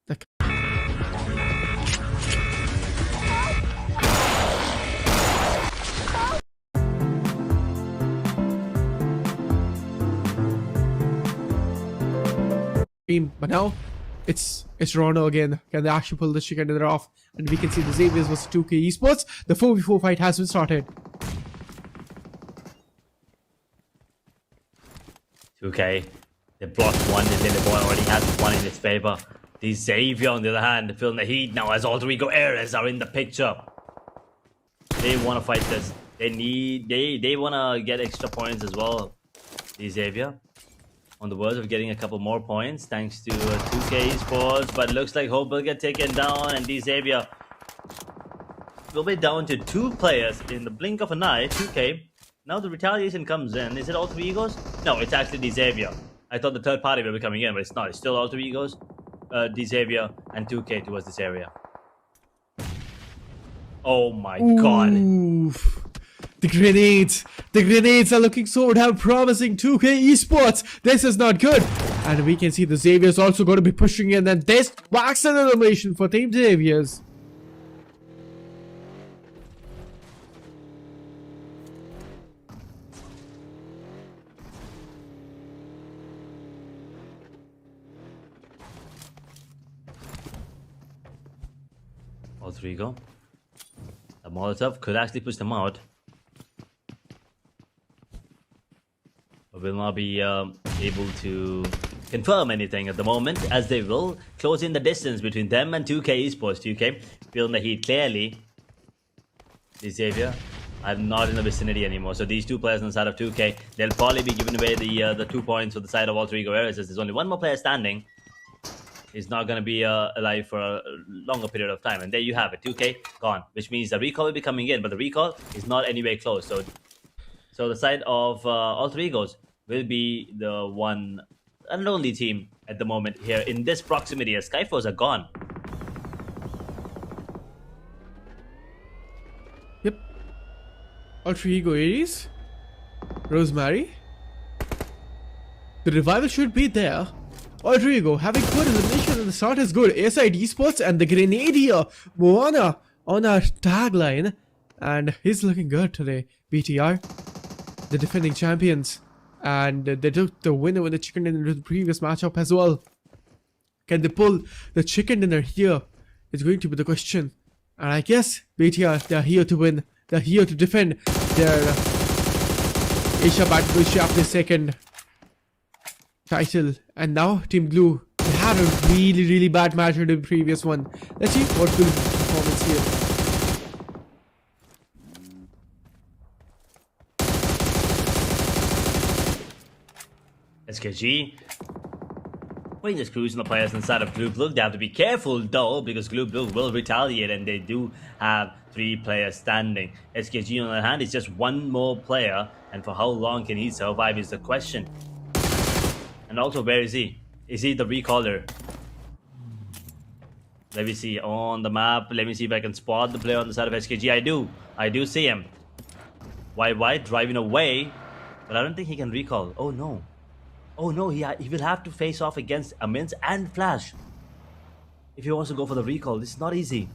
the team. But now it's Rono again. Can they actually pull the chicken dinner off? And we can see the Xaviers vs 2K Esports. The 4v4 fight has been started. 2K, they blocked 1, and then the boy already has 1 in his favor. The Xavier, on the other hand, feeling the heat now as Alter Ego Ares are in the picture. They want to fight this. They want to get extra points as well. The Xavier on the verge of getting a couple more points thanks to 2K Esports, but it looks like Hope will get taken down, and the Xavier will be down to 2 players in the blink of an eye. 2K. Now the retaliation comes in. Is it Alter Egos? No, it's actually the Xavier. I thought the third party will be coming in, but it's not. It's still Alter Egos, the Xavier, and 2K towards this area. Oh my god. Oof. The grenades are looking so damn promising. 2K Esports, this is not good. And we can see the Xaviers also going to be pushing in, and this marks an elimination for Team Xaviers. Alter Ego. The Molotov could actually push them out, but will not be able to confirm anything at the moment, as they will close in the distance between them and 2K Esports. 2K feeling the heat clearly. The Xavier, I'm not in the vicinity anymore, so these 2 players on the side of 2K, they'll probably be giving away the 2 points for the side of Alter Ego Ares, as there's only 1 more player standing. He's not going to be alive for a longer period of time. And there you have it, 2K gone, which means the recall will be coming in, but the recall is not anywhere close. So the side of Alter Egos will be the one and only team at the moment here in this proximity, as SKYFORCE are gone. Yep. Alter Ego Ares. Rosemary. The revival should be there. Alter Ego having good elimination at the start is good. ASI Esports and the Grenadier Moana on our tagline. And he's looking good today. BTR, the defending champions. And they took the winner with the chicken dinner in the previous matchup as well. Can they pull the chicken dinner here? It's going to be the question. And I guess BTR, they're here to win. They're here to defend their Asia Battle Chapter 2nd title. And now Team Blue, they had a really bad match in the previous one. Let's see what will be the performance here. SKG putting the screws on the players inside of BLUG. They have to be careful though, because BLUG will retaliate, and they do have 3 players standing. SKG on the other hand is just 1 more player, and for how long can he survive is the question. And also, where is he? Is he the recaller? Let me see on the map. Let me see if I can spot the player on the side of SKG. I do see him. Why driving away? But I don't think he can recall. Oh no. Oh no, he will have to face off against AMINZ and Flash if he wants to go for the recall. This is not easy.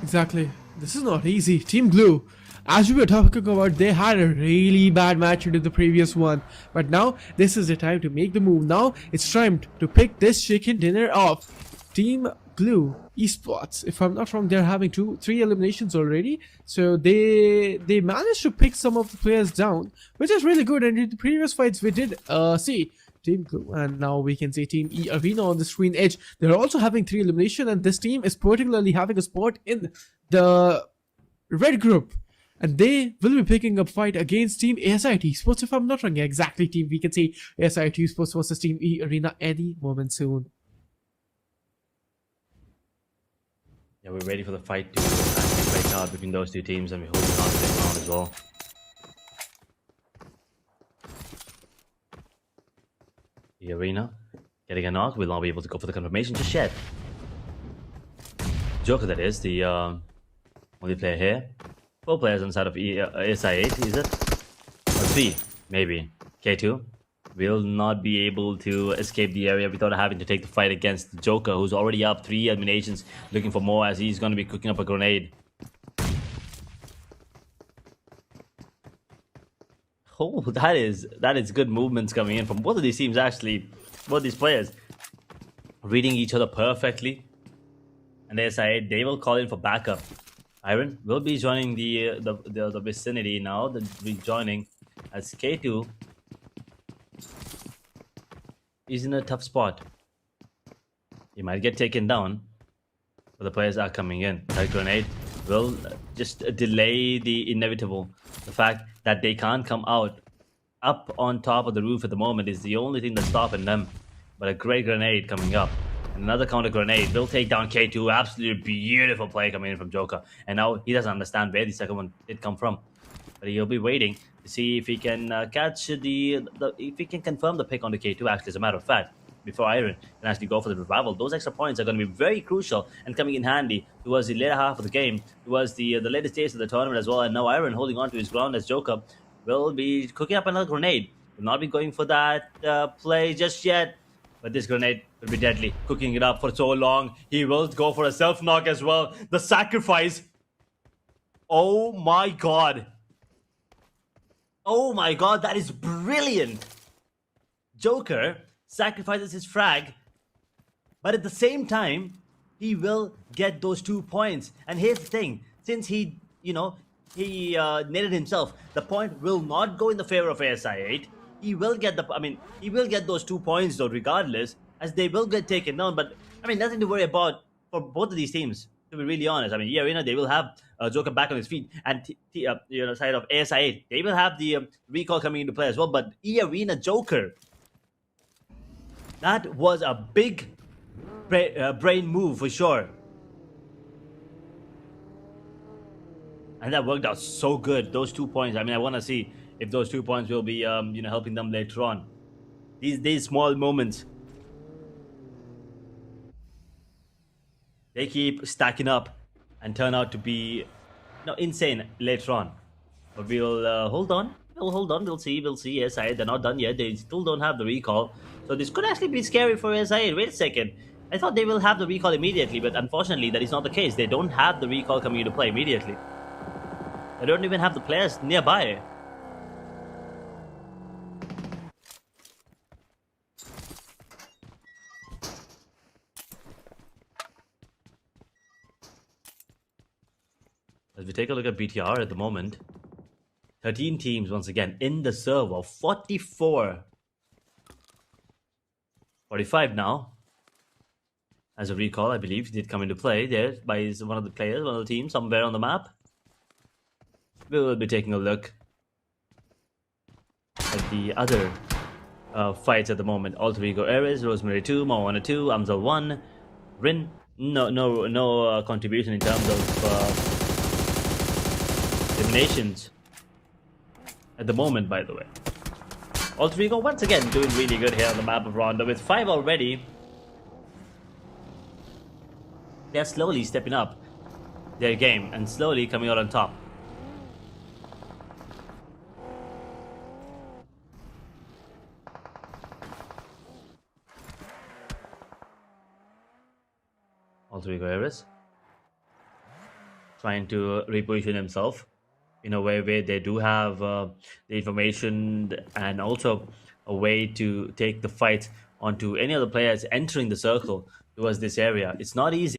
Exactly. This is not easy. Team Blue, as we were talking about, they had a really bad match into the previous one. But now, this is the time to make the move. Now, it's time to pick this chicken dinner off. Team Blue Esports, if I'm not wrong, they're having 3 eliminations already. So they managed to pick some of the players down, which is really good. And in the previous fights, we did see Team Blue, and now we can see Team E Arena on the screen edge. They're also having 3 elimination, and this team is particularly having a spot in the red group, and they will be picking up fight against Team ASIT Esports, if I'm not wrong. Yeah, exactly, team. We can see ASIT Esports versus Team E Arena any moment soon. Yeah, we're ready for the fight to actually break out between those two teams, and we hope it's not the next round as well. The Arena getting a knock, will not be able to go for the confirmation just yet. Joker, that is, the only player here. 4 players on the side of SI8, is it? Or 3, maybe. K2 will not be able to escape the area without having to take the fight against the Joker, who's already up 3 eliminations, looking for more as he's going to be cooking up a grenade. Oh, that is good movements coming in from both of these teams, actually. Both these players reading each other perfectly. And the SI8, they will call in for backup. Iron will be joining the vicinity now. The rejoining as K2 is in a tough spot. He might get taken down, but the players are coming in. That grenade will just delay the inevitable. The fact that they can't come out up on top of the roof at the moment is the only thing that's stopping them. But a great grenade coming up. Another counter grenade will take down K2. Absolutely beautiful play coming in from Joker. And now he doesn't understand where the second one did come from. But he'll be waiting to see if he can catch if he can confirm the pick on the K2, actually, as a matter of fact, before Iron can actually go for the revival. Those extra points are going to be very crucial and coming in handy towards the later half of the game, towards the later stage of the tournament as well. And now Iron holding on to his ground as Joker will be cooking up another grenade. Will not be going for that play just yet. But this grenade will be deadly. Cooking it up for so long. He will go for a self-knock as well. The sacrifice. Oh my god. Oh my god, that is brilliant. Joker sacrifices his frag. But at the same time, he will get those 2 points. And here's the thing. Since he netted himself, the point will not go in the favor of ASI8. He will get he will get those 2 points though, regardless, as they will get taken down. But nothing to worry about for both of these teams, to be really honest. E Arena, they will have Joker back on his feet, and side of ASI8, they will have the recall coming into play as well. But E Arena Joker, that was a big brain move for sure, and that worked out so good. Those 2 points. I want to see if those 2 points will be helping them later on. These small moments, they keep stacking up and turn out to be insane later on. But we'll hold on. We'll see. SI, they're not done yet. They still don't have the recall. So this could actually be scary for SI. Wait a second. I thought they will have the recall immediately, but unfortunately that is not the case. They don't have the recall coming into play immediately. They don't even have the players nearby. As we take a look at BTR at the moment, 13 teams once again in the server, 44. 45 now. As a recall, I believe, did come into play there by one of the players, one of the teams, somewhere on the map. We will be taking a look at the other fights at the moment. Alter Ego Ares, Rosemary 2, Moana 2, Amzal 1, Rin. No contribution in terms of eliminations at the moment, by the way. Alter Ego once again doing really good here on the map of Ronda with 5 already. They're slowly stepping up. their game and slowly coming out on top. Harris trying to reposition himself in a way where they do have the information and also a way to take the fight onto any other players entering the circle towards this area. It's not easy.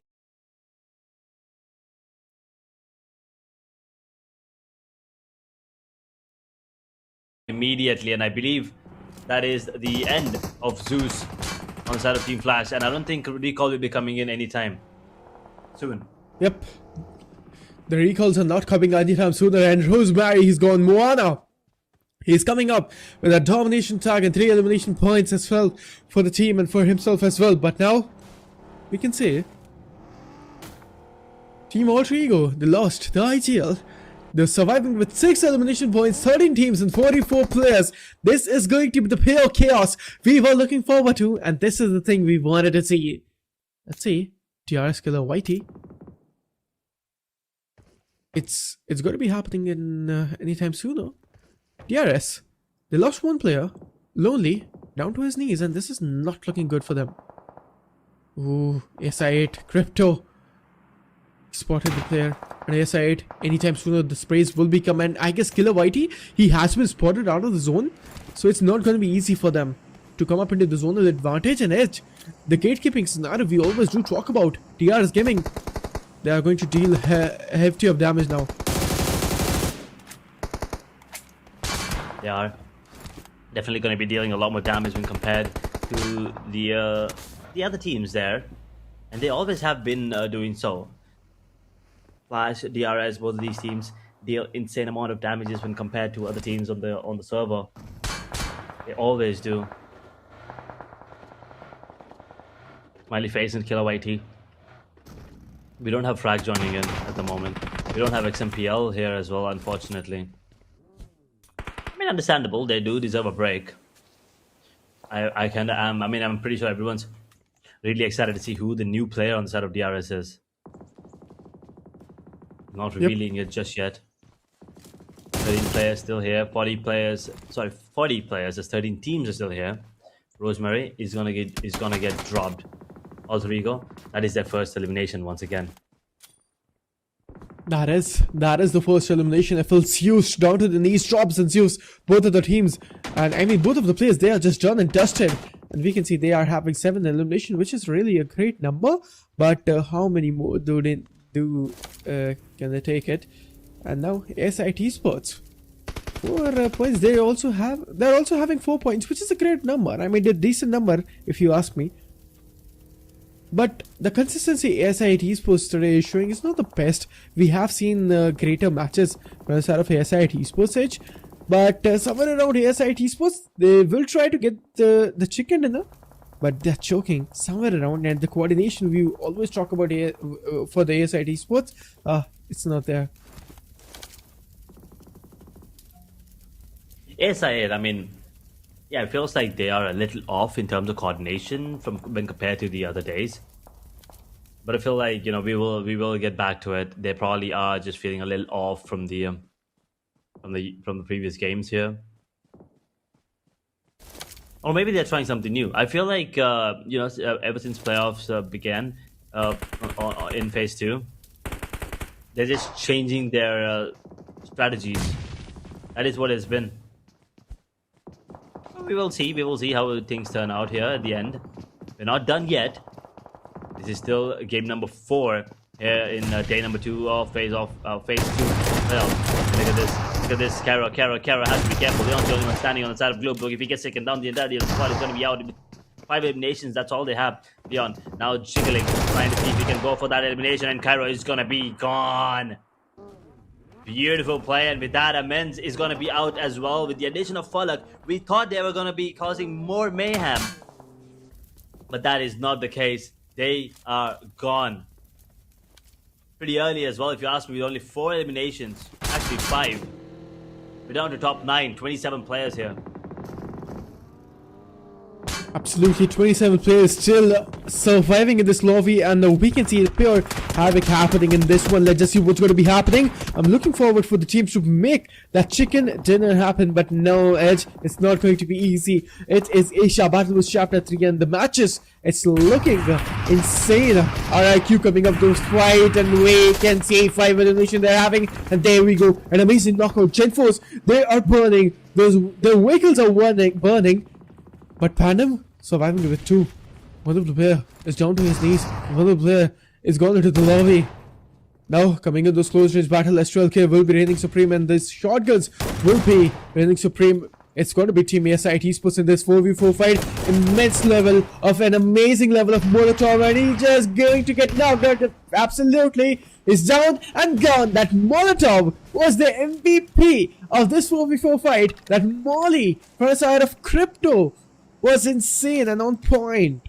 Immediately, and I believe that is the end of Zeus on the side of Team Flash, and I don't think Recall will be coming in anytime soon. Yep. The recalls are not coming anytime sooner, and Rosemary, he's gone Moana. He's coming up with a domination tag and 3 elimination points as well for the team and for himself as well. But now, we can say, Team Alter Ego, they lost the ITL. They're surviving with 6 elimination points, 13 teams and 44 players. This is going to be the pure chaos we were looking forward to, and this is the thing we wanted to see. Let's see. DRS Killer Whitey. It's going to be happening in anytime sooner. DRS, they lost 1 player, Lonely, down to his knees, and this is not looking good for them. Ooh, SI8, Crypto spotted the player, and SI8, anytime sooner the sprays will be come, and I guess Killer Whitey, he has been spotted out of the zone, so it's not going to be easy for them to come up into the zonal advantage and edge. The gatekeeping scenario we always do talk about, DRS Gaming, they are going to deal hefty of damage now. They are definitely going to be dealing a lot more damage when compared to the other teams there, and they always have been doing so. Flash, DRS, both of these teams deal insane amount of damages when compared to other teams on the server. They always do. Smiley Face and Killer YT. We don't have Frag joining in at the moment. We don't have XMPL here as well, unfortunately. I mean, understandable. They do deserve a break. I kind of am. I mean, I'm pretty sure everyone's really excited to see who the new player on the side of DRS is. Not revealing it just yet. 13 players still here. 40 players. Sorry, 40 players. There's 13 teams are still here. Rosemary is gonna get dropped. Alter Ego, that is their first elimination once again. That is the first elimination. FL Zeus down to the knees, drops and Zeus, both of the teams, and I mean both of the players, they are just done and dusted, and we can see they are having 7 elimination, which is really a great number. But how many more can they take it? And now SIT Sports, 4 points. They're also having 4 points, which is a great number. I mean, a decent number if you ask me. But the consistency SIT Sports today is showing is not the best. We have seen greater matches from the side of SIT Sports Edge, but somewhere around SIT Sports, they will try to get the chicken dinner, but they're choking somewhere around, and the coordination we always talk about for the SIT Sports, it's not there. SIT, I mean, yeah, it feels like they are a little off in terms of coordination from when compared to the other days. But I feel like, you know, we will get back to it. They probably are just feeling a little off from the previous games here. Or maybe they're trying something new. I feel like you know, ever since playoffs began in phase 2, they're just changing their strategies. That is what it's been. We will see how things turn out here at the end. We're not done yet. This is still game number 4 here in day number 2 of phase 2. Well, look at this. Kara has to be careful. Leon's the only one standing on the side of BLUG. If he gets taken down, the entirety of the squad is going to be out. 5 eliminations, that's all they have. Leon now jiggling, trying to see if he can go for that elimination, and Cairo is going to be gone. Beautiful play, and with that, AMINZ is going to be out as well. With the addition of Falak, we thought they were going to be causing more mayhem, but that is not the case. They are gone. Pretty early as well, if you ask me, with only 4 eliminations. Actually 5. We're down to top 9, 27 players here. Absolutely, 27 players still surviving in this lobby, and we can see pure havoc happening in this one. Let's just see what's going to be happening. I'm looking forward for the teams to make that chicken dinner happen, but no, Edge, it's not going to be easy. It is Asia Battle with Chapter 3, and the matches, it's looking insane. RIQ coming up to fight, and we can see 5 elimination they're having, and there we go. An amazing knockout. Gen Force, they are burning. Their vehicles are burning. But PANDUM surviving with 2. One of the player is down to his knees. One of the player is gone into the lobby. Now coming in those close range battle, S12K will be reigning supreme, and these shotguns will be reigning supreme. It's going to be Team ASIT Esports in this 4v4 fight. Immense level of an amazing level of Molotov, and he's just going to get knocked out. Absolutely, he's down and gone. That Molotov was the MVP of this 4v4 fight. That Molly from the side of Crypto was insane and on point.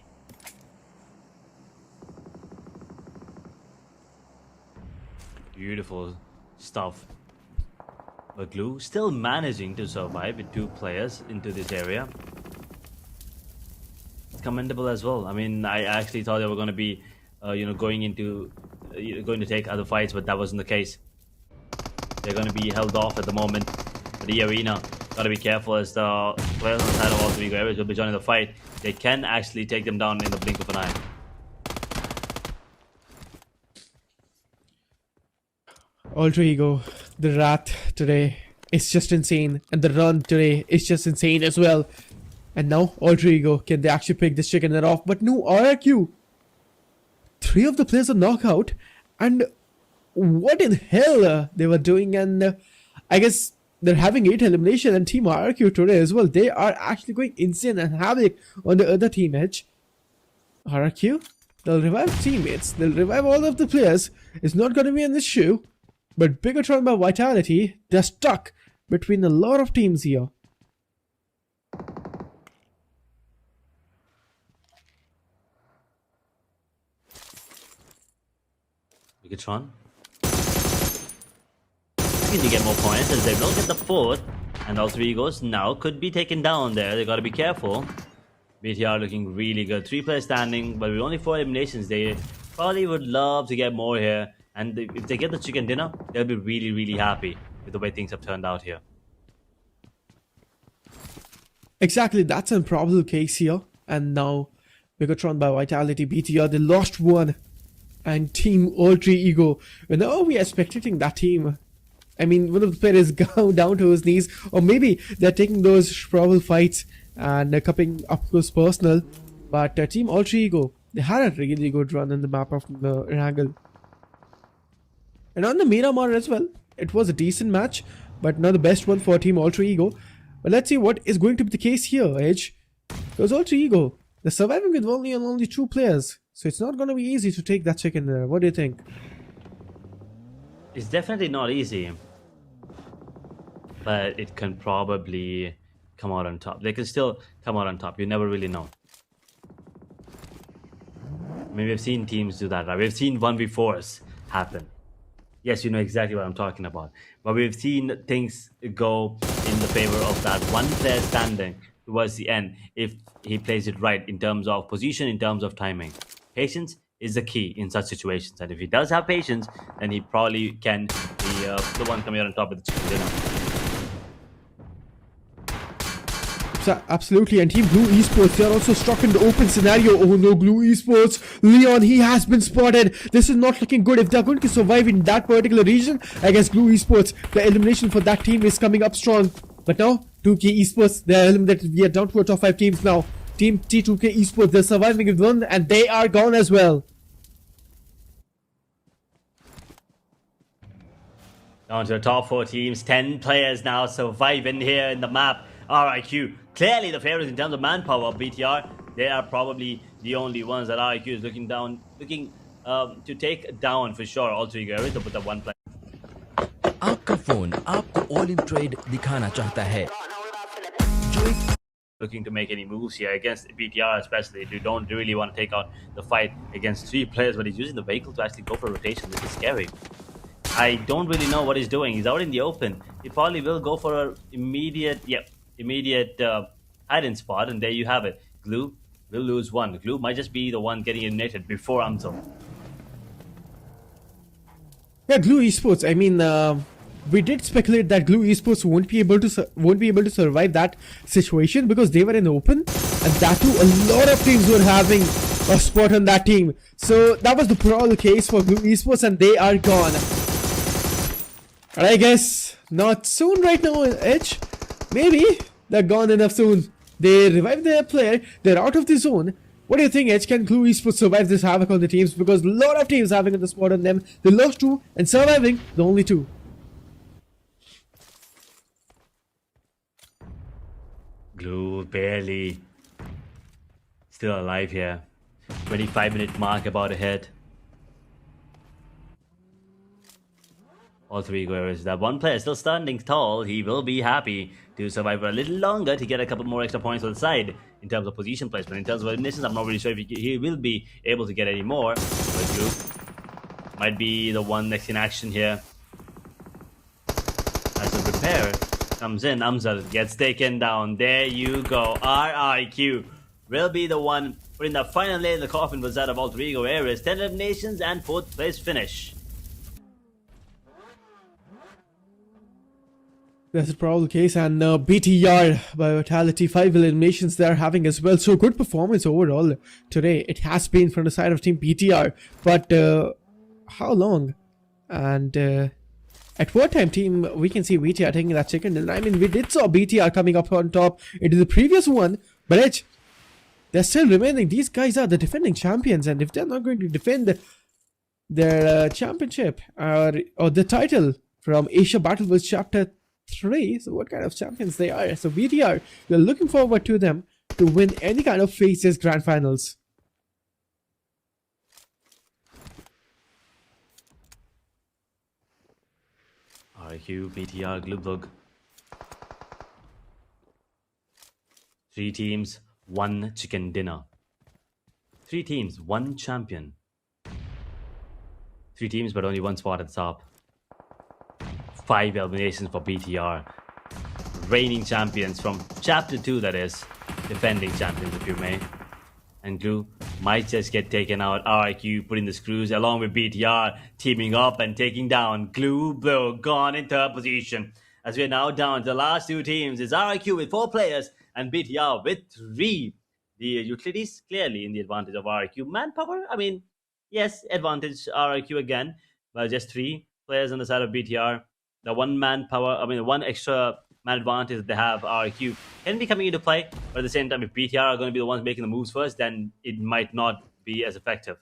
Beautiful stuff. But Glue still managing to survive with 2 players into this area. It's commendable as well. I mean, I actually thought they were going to be, going to take other fights, but that wasn't the case. They're going to be held off at the moment. But the arena, gotta be careful as the players on the side of all 3 areas will be joining the fight. They can actually take them down in the blink of an eye. Alter Ego, the wrath today is just insane, and the run today is just insane as well. And now Alter Ego, can they actually pick this chicken head off? But no, RRQ, 3 of the players are knockout, and what in hell they were doing, and I guess they're having 8 elimination, and Team RRQ today as well. They are actually going insane and havoc on the other team Edge. RRQ, they'll revive teammates, they'll revive all of the players. It's not going to be an issue. But BIGETRON by Vitality, they're stuck between a lot of teams here. BIGETRON need to get more points as they will get the 4th, and all 3 egos now could be taken down there. They gotta be careful. BTR looking really good. 3 players standing, but with only 4 eliminations, they probably would love to get more here. And if they get the chicken dinner, they'll be really, really happy with the way things have turned out here. Exactly, that's a probable case here. And now, BIGETRON by Vitality, BTR, they lost 1. And Team Alter Ego, now we are spectating that team. I mean, one of the players is down to his knees, or maybe they're taking those probable fights and cupping up close personal. But Team Alter Ego, they had a really good run in the map of the Wrangle. And on the Miramar as well, it was a decent match, but not the best one for Team Alter Ego. But let's see what is going to be the case here, Edge. Because Alter Ego, they're surviving with only 2 players, so it's not going to be easy to take that chicken there. What do you think? It's definitely not easy, but it can probably come out on top. They can still come out on top. You never really know. I mean, we've seen teams do that, right? We've seen 1v4s happen. Yes, you know exactly what I'm talking about. But we've seen things go in the favor of that one player standing towards the end if he plays it right in terms of position, in terms of timing. Patience is the key in such situations. And if he does have patience, then he probably can be the one coming out on top of the chicken dinner. Absolutely, and Team Blue Esports, they are also stuck in the open scenario. Oh no, Blue Esports, Leon, he has been spotted. This is not looking good. If they're going to survive in that particular region, I guess Blue Esports, the elimination for that team is coming up strong. But now, 2K Esports, they're eliminated. We are down to our top 5 teams now. Team T2K Esports, they're surviving with 1, and they are gone as well. Down to the top 4 teams, 10 players now surviving here in the map. RIQ, clearly the favorites in terms of manpower. BTR, they are probably the only ones that RIQ is looking to take down for sure. Also, you to put the 1 player. आपका phone आपको ओलिम trade दिखाना चाहता है जो एक Looking to make any moves here against BTR, especially if you don't really want to take out the fight against 3 players, but he's using the vehicle to actually go for rotation, which is scary. I don't really know what he's doing. He's out in the open. He probably will go for an immediate hiding spot, and there you have it. Glue will lose one. Glue might just be the one getting eliminated before Amzo. Yeah, Glue Esports. I mean, we did speculate that Glue Esports won't be able to survive that situation because they were in the open, and that too a lot of teams were having a spot on that team. So that was the probable case for Glue Esports, and they are gone. And I guess not soon right now, Edge. Maybe they're gone enough soon. They revived their player. They're out of the zone. What do you think, Edge? Can Glue Esports survive this havoc on the teams? Because a lot of teams having the spot on them. They lost two and surviving the only two. Glue barely still alive here. 25-minute mark about ahead. All three goers. That one player still standing tall. He will be happy to survive for a little longer to get a couple more extra points on the side in terms of position placement. In terms of eliminations, I'm not really sure if he will be able to get any more. But Glue might be the one next in action here. As the repair comes in, Amzal gets taken down. There you go. RRQ will be the one putting the final nail in the coffin was that of all three go areas. 10 eliminations and 4th place finish. That's the probable case, and BTR by Vitality 5 eliminations they are having as well. So good performance overall today. It has been from the side of Team BTR, but how long? And at what time team we can see BTR taking that second? And I mean, we did saw BTR coming up on top into the previous one, but Edge, they're still remaining. These guys are the defending champions, and if they're not going to defend their championship or the title from Asia Battle World Chapter 3, so what kind of champions they are? So BTR, we're looking forward to them to win any kind of Faces Grand Finals. RQ, BTR, BLUG. 3 teams, 1 chicken dinner. 3 teams, 1 champion. 3 teams, but only 1 spot at the top. 5 eliminations for BTR. Reigning champions from Chapter 2, that is. Defending champions, if you may. And Glue might just get taken out. RIQ putting the screws along with BTR, teaming up and taking down Glue. Blue gone into her position. As we are now down to the last 2 teams. It's RIQ with 4 players and BTR with 3. The utilities clearly in the advantage of RIQ. Manpower, I mean, yes, advantage RIQ again. But just 3 players on the side of BTR. The 1 manpower, I mean, the 1 extra man advantage that they have, RIQ, can be coming into play. But at the same time, if BTR are going to be the ones making the moves first, then it might not be as effective.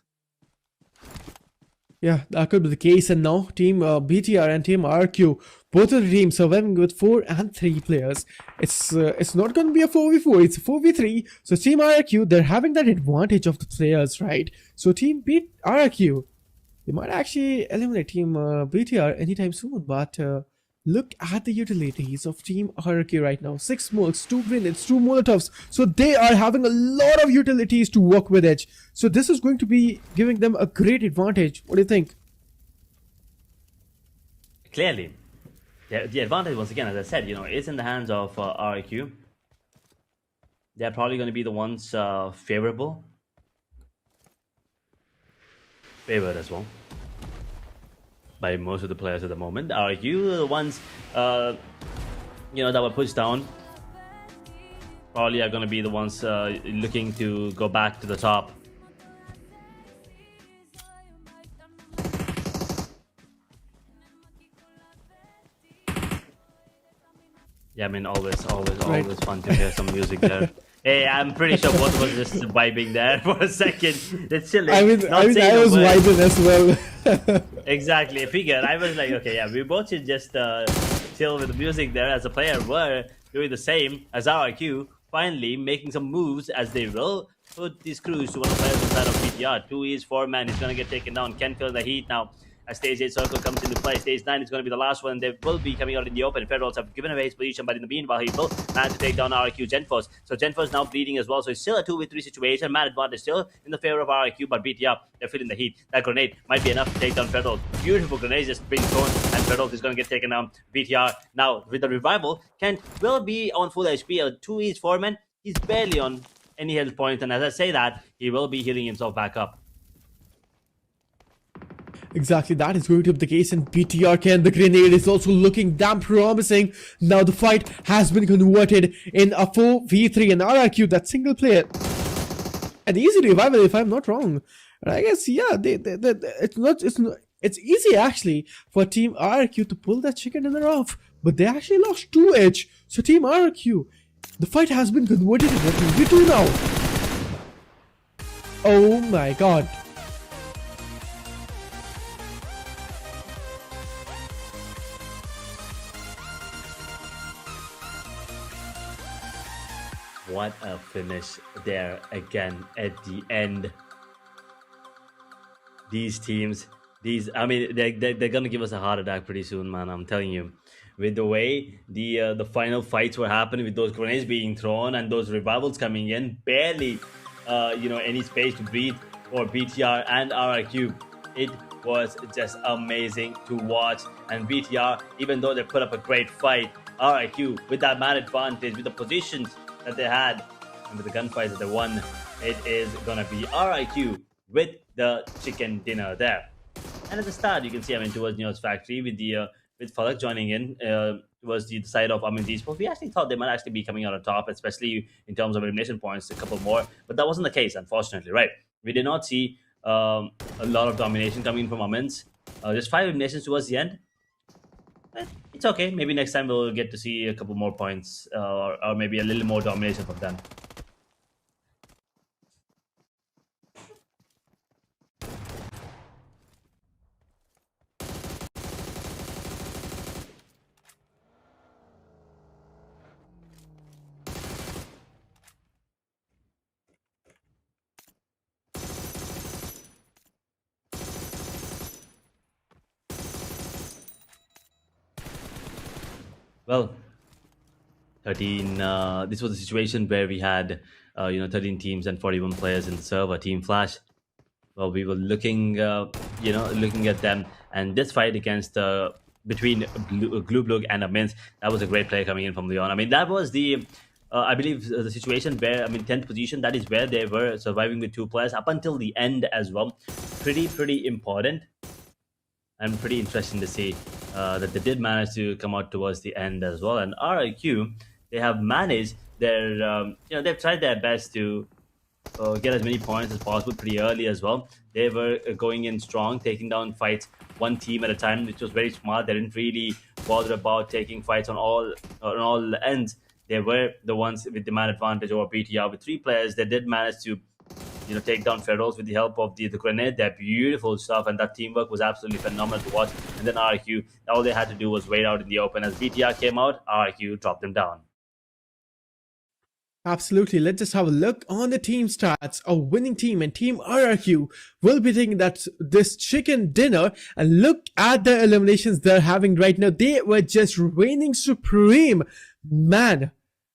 Yeah, that could be the case. And now Team BTR and Team RQ, both of the teams surviving with 4 and 3 players. It's not going to be a 4v4, it's a 4v3. So Team RQ, they're having that advantage of the players, right? So Team RQ, they might actually eliminate Team BTR anytime soon. But look at the utilities of Team RQ right now. 6 smokes, 2 grenades, 2 molotovs. So they are having a lot of utilities to work with, Edge. So this is going to be giving them a great advantage. What do you think? Clearly, the advantage, once again, as I said, is in the hands of RQ. They're probably going to be the ones favored as well by most of the players at the moment. RQ, the ones that were pushed down, probably are going to be the ones looking to go back to the top. Yeah, I mean, always fun to hear some music there. Hey, I'm pretty sure what was just vibing there for a second. It's chilling. I was vibing as well. Exactly. I figured. I was like, okay, yeah, we both should just chill with the music there. As a player, we're doing the same as RQ. Finally, making some moves as they will put these crews to one of the players inside of PTR. 2 is 4 man. He's going to get taken down. Can feel the heat now. As stage 8 circle comes into play, stage 9 is going to be the last one. They will be coming out in the open. Federals have given away his position, but in the meanwhile, he will manage to take down RQ Genforce. So Genforce now bleeding as well. So it's still a 2v3 situation. Man advantage still in the favor of RQ, but BTR, they're feeling the heat. That grenade might be enough to take down Federals. Beautiful grenade just being thrown, and Federals is going to get taken down. BTR now with the revival, Kent will be on full HP. A 2 is 4 man. He's barely on any health points. And as I say that, he will be healing himself back up. Exactly, that is going to be the case in BTRK, and the grenade is also looking damn promising. Now the fight has been converted in a 4v3, and RRQ, that single player, an easy revival if I'm not wrong. And I guess, yeah, it's easy actually for Team RRQ to pull that chicken dinner off, but they actually lost 2H. So Team RRQ, the fight has been converted into a 2v2 now. Oh my god. What a finish there again at the end. These teams, I mean, they're gonna give us a heart attack pretty soon, man. I'm telling you. With the way the final fights were happening, with those grenades being thrown and those revivals coming in, barely any space to breathe for BTR and RRQ. It was just amazing to watch. And BTR, even though they put up a great fight, RRQ with that man advantage, with the positions that they had, and with the gunfights that they won, it is gonna be RIQ with the chicken dinner there. And at the start, you can see, I mean, towards Neo's factory with Falak joining in, was the side of AMINZ esports. We actually thought they might actually be coming out on top, especially in terms of elimination points, a couple more, but that wasn't the case, unfortunately, right? We did not see a lot of domination coming in from AMINZ. Just 5 eliminations towards the end. It's okay. Maybe next time we'll get to see a couple more points, or maybe a little more domination from them. Well, 13. This was a situation where we had, 13 teams and 41 players in the server Team Flash. Well, we were looking, looking at them, and this fight against between BLUG and AMINZ, that was a great play coming in from Leon. I mean, that was the, I believe, the situation where, I mean, 10th position. That is where they were surviving with 2 players up until the end as well. Pretty important. And pretty interesting to see that they did manage to come out towards the end as well. And RIQ, they have managed their, they've tried their best to get as many points as possible pretty early as well. They were going in strong, taking down fights one team at a time, which was very smart. They didn't really bother about taking fights on all ends. They were the ones with the man advantage over BTR. With 3 players, they did manage to take down Ferals with the help of the grenade. They're beautiful stuff, and that teamwork was absolutely phenomenal to watch. And then RQ, all they had to do was wait out in the open. As BTR came out, RQ dropped them down. Absolutely. Let's just have a look on the team stats. A winning team and Team RRQ will be taking this chicken dinner, and look at the eliminations they're having right now. They were just reigning supreme. Man,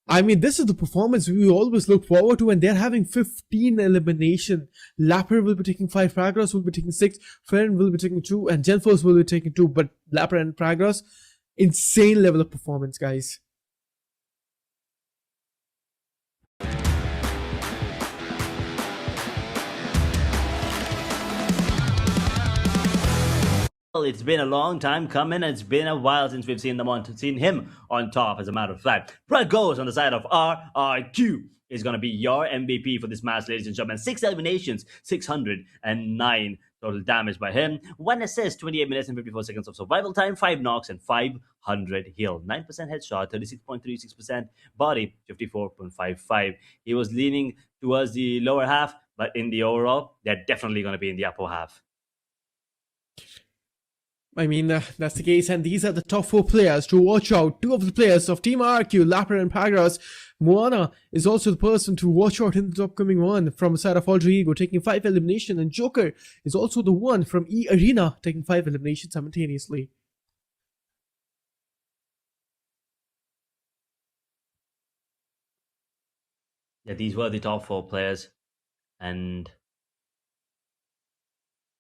I mean, this is the performance we always look forward to, and they're having 15 elimination. Lapper will be taking 5, Pragros will be taking 6, Feren will be taking 2, and Genforce will be taking 2. But Lapper and Pragros, insane level of performance, guys. Well, it's been a long time coming. It's been a while since we've seen him on top, as a matter of fact. Brad goes on the side of RRQ. Is going to be your MVP for this match, ladies and gentlemen. 6 eliminations, 609 total damage by him. 1 assist, 28 minutes and 54 seconds of survival time, 5 knocks and 500 heal. 9% headshot, 36.36% body, 54.55. He was leaning towards the lower half, but in the overall, they're definitely going to be in the upper half. I mean, that's the case, and these are the top 4 players to watch out. 2 of the players of Team RQ, Lapper and Pragros. Moana is also the person to watch out in the upcoming one from the side of Alter Ego, taking 5 eliminations, and Joker is also the one from E Arena, taking 5 eliminations simultaneously. Yeah, these were the top 4 players, and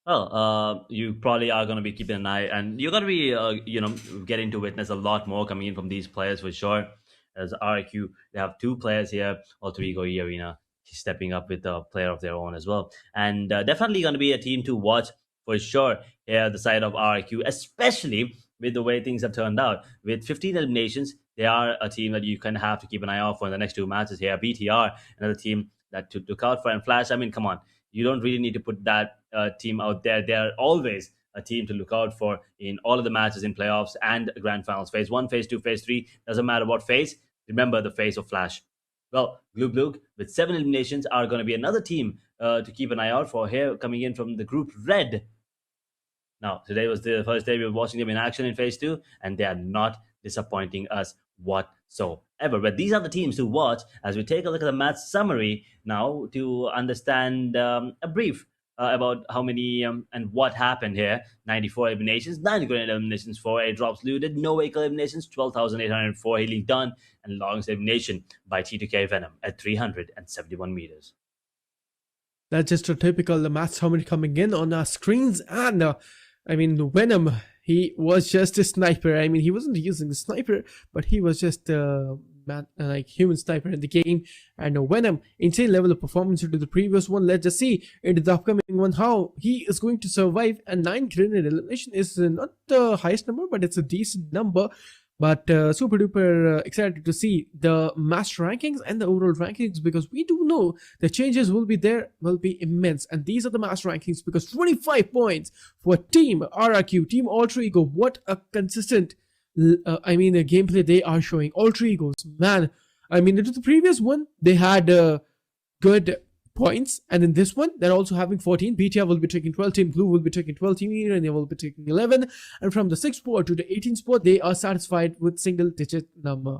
well, you probably are going to be keeping an eye, and you're going to be, getting to witness a lot more coming in from these players for sure. As RQ, they have 2 players here, Alter Ego, E Arena, stepping up with a player of their own as well. And definitely going to be a team to watch for sure here, the side of RQ, especially with the way things have turned out. With 15 eliminations, they are a team that you can have to keep an eye out for in the next two matches here. BTR, another team that to look out for. And Flash, I mean, come on. You don't really need to put that team out there. They're always a team to look out for in all of the matches in playoffs and grand finals. Phase 1, Phase 2, Phase 3, doesn't matter what phase. Remember the phase of Flash. Well, BLUG with 7 eliminations are going to be another team to keep an eye out for here, coming in from the group Red. Now, today was the first day we were watching them in action in Phase 2, and they are not disappointing us whatsoever. But these are the teams to watch as we take a look at the match summary now to understand a brief about how many and what happened here. 94 eliminations, 9 grenade eliminations, 4 airdrops looted, no vehicle eliminations, 12,804 healing done, and longest elimination by T2K Venom at 371 meters. That's just a typical match summary coming in on our screens. And I mean, Venom, he was just a sniper. I mean, he wasn't using the sniper, but he was just like human sniper in the game. And Venom, insane level of performance into the previous one. Let's just see into the upcoming one how he is going to survive. And 9 grenade elimination is not the highest number, but it's a decent number. But super duper excited to see the match rankings and the overall rankings, because we do know the changes will be immense. And these are the match rankings, because 25 points for Team RRQ, Team Alter Ego. What a consistent gameplay they are showing. Alter Egos, man, I mean, into the previous one they had good points, and in this one they're also having 14. BTR will be taking 12, Team Blue will be taking 12, Team Eden they will be taking 11, and from the 6th spot to the 18th spot they are satisfied with single digit number.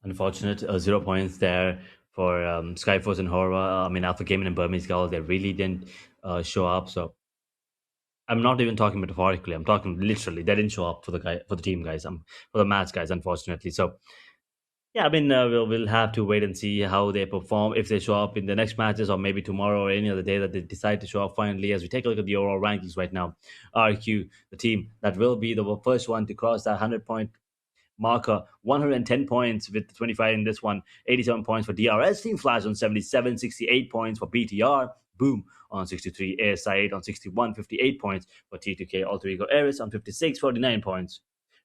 Unfortunate 0 points there for Skyforce and HORAA. I mean, Alpha Gaming and Burmese Girl, they really didn't show up. So I'm not even talking metaphorically, I'm talking literally. They didn't show up for the team guys, for the match guys, unfortunately. So yeah, I mean, we'll have to wait and see how they perform, if they show up in the next matches, or maybe tomorrow or any other day that they decide to show up finally. As we take a look at the overall rankings right now, RQ, the team that will be the first one to cross that 100-point marker, 110 points with 25 in this one, 87 points for DRS, Team Flash on 77, 68 points for BTR, Boom on 63, ASI8 on 61, 58 points for T2K Alter Ego Ares on 56, 49 points.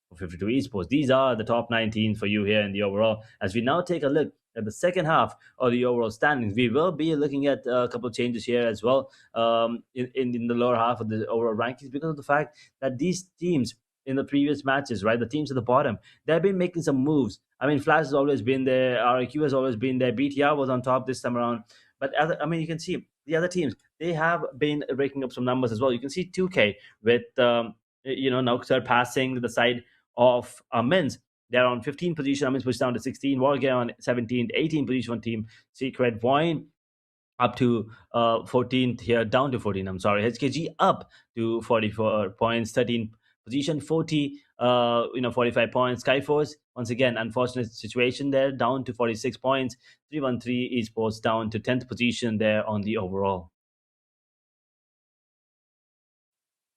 For 52 esports. These are the top 9 teams for you here in the overall. As we now take a look at the second half of the overall standings, we will be looking at a couple of changes here as well in the lower half of the overall rankings, because of the fact that these teams in the previous matches, right, the teams at the bottom, they've been making some moves. I mean, Flash has always been there, RQ has always been there, BTR was on top this time around, but you can see the other teams, they have been raking up some numbers as well. You can see 2K with now surpassing the side of AMINZ. They're on 15th position. AMINZ pushed down to 16. WARGAYE on 17th, 18th position on Team Secret. VOIN up to 14th here, down to 14. I'm sorry. HKG up to 44 points, 13th position. 45 points. SKYFORCE, once again, unfortunate situation there, down to 46 points. 313 esports down to 10th position there on the overall.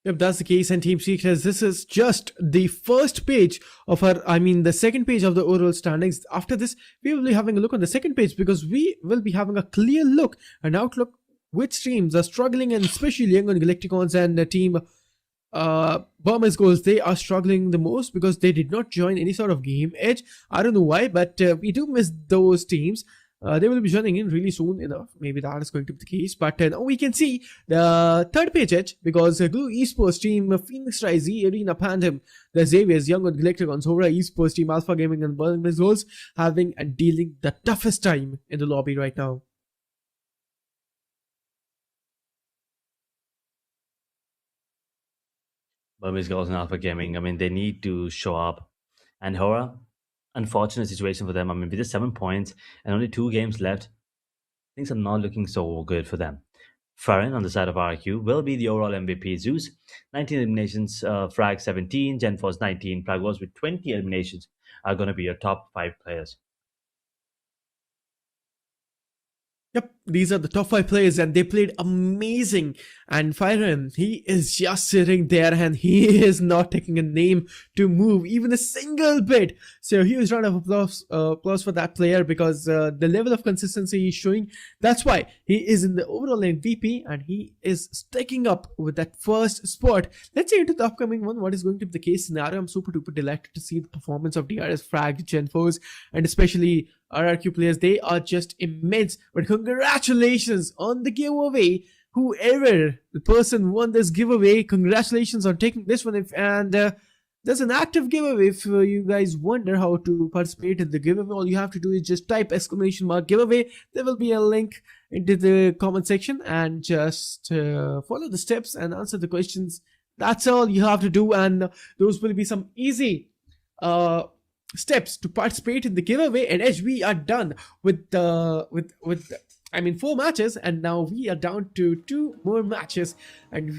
If that's the case, and Team Secrets, this is just the first page of the second page of the overall standings. After this, we will be having a look on the second page, because we will be having a clear look and outlook which teams are struggling, and especially Young on Galacticons and the team Burmese Goals. They are struggling the most because they did not join any sort of game edge. I don't know why, but we do miss those teams. They will be joining in really soon enough. Maybe that is going to be the case. But now we can see the third page edge, because Glue Esports team, Phoenix Rise, Arena, PANDUM, the Xavier's, Young on Galacticons, HORAA Esports team, Alpha Gaming and Burmese Goals having and dealing the toughest time in the lobby right now. Burmese Girls and Alpha Gaming, I mean, they need to show up. And HORAA, unfortunate situation for them. I mean, with just 7 points and only 2 games left, things are not looking so good for them. Farron on the side of RQ will be the overall MVP. Zeus, 19 eliminations, Frag 17, GenForce 19, Plagos with 20 eliminations are going to be your top 5 players. Yep, these are the top 5 players and they played amazing. And Firen, he is just sitting there and he is not taking a name to move even a single bit. So huge round of applause for that player, because the level of consistency he's showing, that's why he is in the overall MVP and he is sticking up with that first spot. Let's see into the upcoming one, what is going to be the case scenario. I'm super duper delighted to see the performance of DRS, Frag, Genfos, and especially RRQ players. They are just immense. But congratulations on the giveaway. Whoever the person won this giveaway, congratulations on taking this one. And there's an active giveaway. If you guys wonder how to participate in the giveaway, all you have to do is just type !giveaway. There will be a link into the comment section, and just follow the steps and answer the questions. That's all you have to do, and those will be some easy steps to participate in the giveaway. And as we are done with 4 matches, and now we are down to 2 more matches. And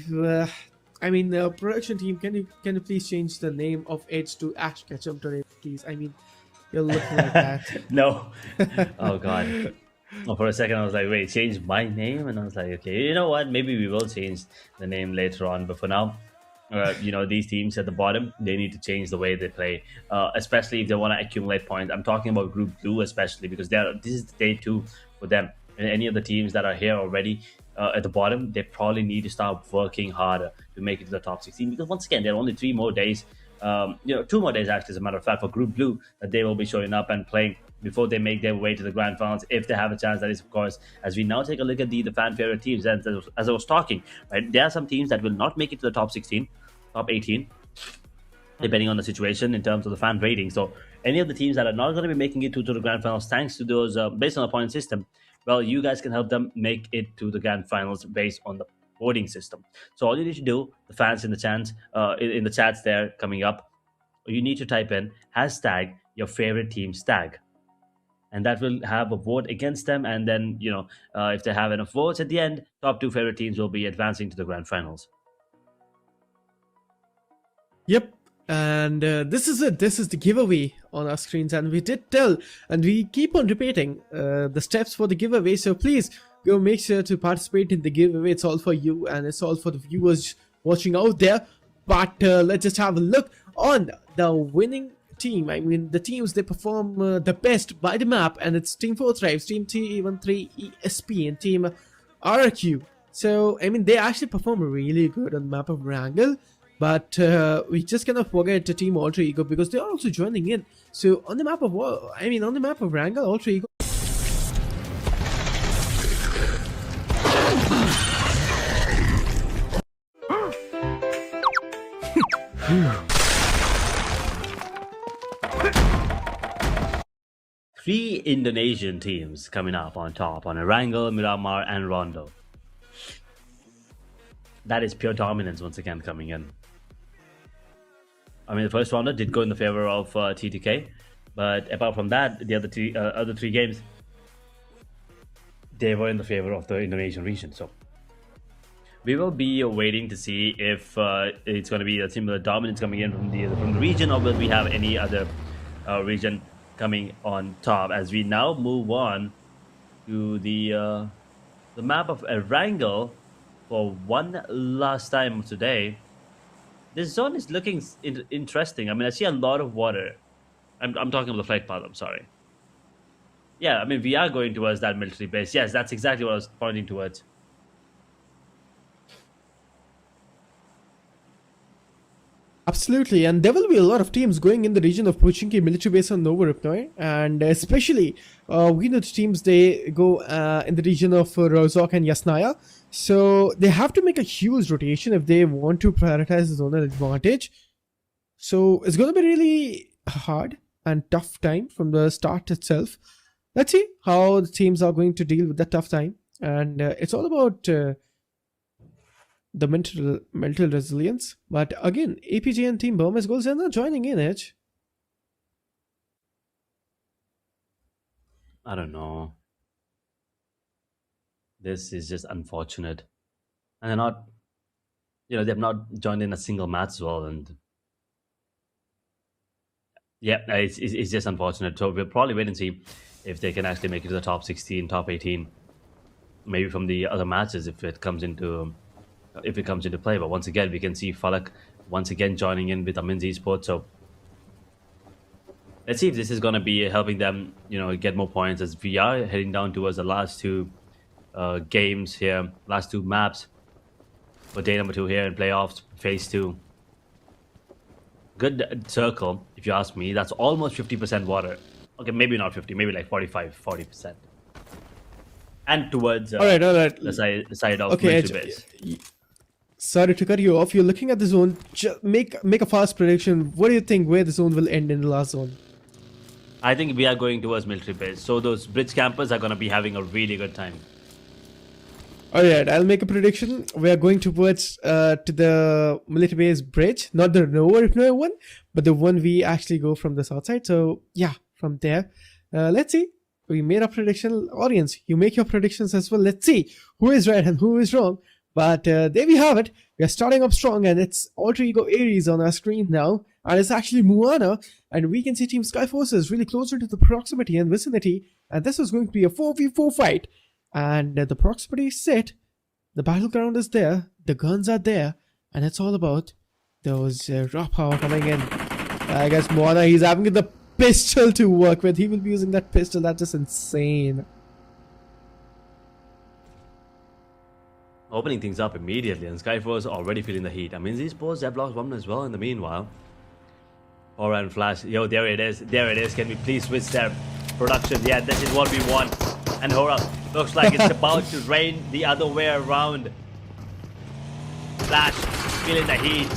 production team, can you please change the name of Edge to Ash Ketchum today, please? I mean, you're looking like that. No. Oh god. Oh, for a second I was like, wait, change my name? And I was like, okay, you know what, maybe we will change the name later on, but for now, these teams at the bottom, they need to change the way they play, especially if they want to accumulate points. I'm talking about Group Blue especially, because this is day 2 for them. And any of the teams that are here already at the bottom, they probably need to start working harder to make it to the top 16. Because once again, there are only 3 more days, 2 more days actually, as a matter of fact, for Group Blue, that they will be showing up and playing before they make their way to the grand finals, if they have a chance. That is, of course, as we now take a look at the fan favorite teams. And as I was talking, right, there are some teams that will not make it to the top 16, top 18, depending on the situation in terms of the fan rating. So any of the teams that are not going to be making it to the grand finals, thanks to those based on the point system, well, you guys can help them make it to the grand finals based on the voting system. So all you need to do, the fans in the chats there coming up, you need to type in hashtag your favorite team's tag, and that will have a vote against them. And then if they have enough votes at the end, top 2 favorite teams will be advancing to the grand finals. Yep, and this is it. This is the giveaway on our screens, and we did tell, and we keep on repeating the steps for the giveaway. So please go make sure to participate in the giveaway. It's all for you, and it's all for the viewers watching out there. But let's just have a look on the winning team. I mean, the teams, they perform the best by the map, and it's Team 4 Thrives, Team T13 ESP, and Team RRQ. So I mean, they actually perform really good on the map of Wrangle. But we just cannot forget the Team Alter Ego, because they are also joining in. So on the map of Wrangle, Alter Ego. Three Indonesian teams coming up on top on Wrangle, Miramar, and Rondo. That is pure dominance once again coming in. I mean, the first rounder did go in the favor of TTK, but apart from that, the other three games, they were in the favor of the Indonesian region. So we will be waiting to see if it's going to be a similar dominance coming in from the region, or will we have any other region coming on top. As we now move on to the map of Wrangle for one last time today. This zone is looking interesting. I mean, I see a lot of water. I'm talking about the flight path, I'm sorry. Yeah, I mean, we are going towards that military base. Yes, that's exactly what I was pointing towards. Absolutely, and there will be a lot of teams going in the region of Pochinki military base on Novorupnoi, and especially we know the teams, they go in the region of Rozok and Yasnaya, so they have to make a huge rotation if they want to prioritize the zonal advantage. So it's going to be really hard and tough time from the start itself. Let's see how the teams are going to deal with that tough time, and it's all about the mental resilience. But again, APG and Team Burmese goals are not joining in it. I don't know. This is just unfortunate. And they're not, they've not joined in a single match as well. And yeah, it's just unfortunate. So we'll probably wait and see if they can actually make it to the top 16, top 18 maybe from the other matches if it comes into play. But once again, we can see Falak once again joining in with AMINZ Esports. So let's see if this is going to be helping them, get more points, as we are heading down towards the last two games here, last two maps for day number 2 here in playoffs, phase 2. Good circle, if you ask me. That's almost 50% water. Okay, maybe not 50, maybe like 45-40%. And towards all right. the side of Okay, military base. Sorry to cut you off. You're looking at the zone. Make a fast prediction. What do you think where the zone will end in the last zone? I think we are going towards military base. So those bridge campers are going to be having a really good time. All right, I'll make a prediction. We are going towards to the military base bridge, not the lower one, but the one we actually go from the south side. So yeah, from there, let's see. We made a prediction. Audience, you make your predictions as well. Let's see who is right and who is wrong. But there we have it. We are starting up strong, and it's Alter Ego Ares on our screen now, and it's actually Moana, and we can see Team SKYFORCE is really closer to the proximity and vicinity, and this is going to be a 4v4 fight. And the proximity is set, the battleground is there, the guns are there, and it's all about those raw power coming in. I guess Moana, he's having the pistol to work with. He will be using that pistol. That's just insane. Opening things up immediately, and SKYFORCE already feeling the heat. I mean, these boys have lost one as well in the meanwhile. HORAA and Flash. Yo, there it is. There it is. Can we please switch their production? Yeah, this is what we want. And HORAA looks like it's about to rain the other way around. Flash feeling the heat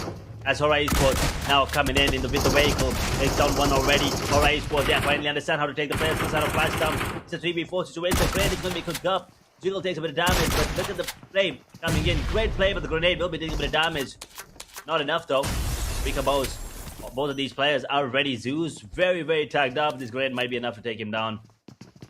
as HORAA Esports now coming in with the vehicle. Takes down one already. HORAA Esports, they finally understand how to take the players inside of Flash down. It's a 3v4 situation. Grenade is going to be cooked up. Jiggle takes a bit of damage, but look at the flame coming in. Great play, but the grenade will be taking a bit of damage. Not enough though. Weaker bows. Both of these players are ready. Zeus very, very tagged up. This grenade might be enough to take him down.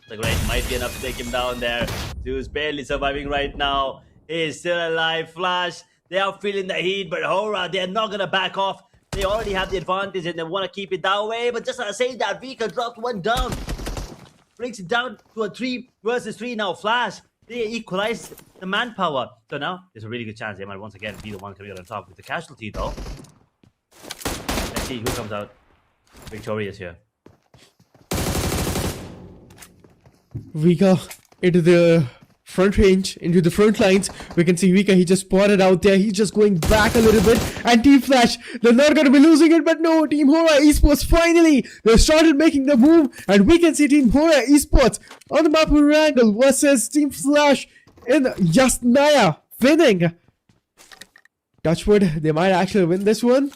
The grenade might be enough to take him down there. Zeus barely surviving right now. He is still alive. Flash, they are feeling the heat, but HORAA, they're not going to back off. They already have the advantage and they want to keep it that way. But just as I say that, Vika dropped one down. Brings it down to a 3 versus 3 now. Flash, they equalize the manpower. So now there's a really good chance they might once again be the one coming out on top with the casualty though. Let's see who comes out victorious here. Vika into the front range, into the front lines. We can see Vika, he just spotted out there. He's just going back a little bit. And Team Flash, they're not going to be losing it, but no, Team HORAA Esports finally, they started making the move. And we can see Team HORAA Esports on the map angle versus Team Flash in Yasnaya winning. Touchwood, they might actually win this one.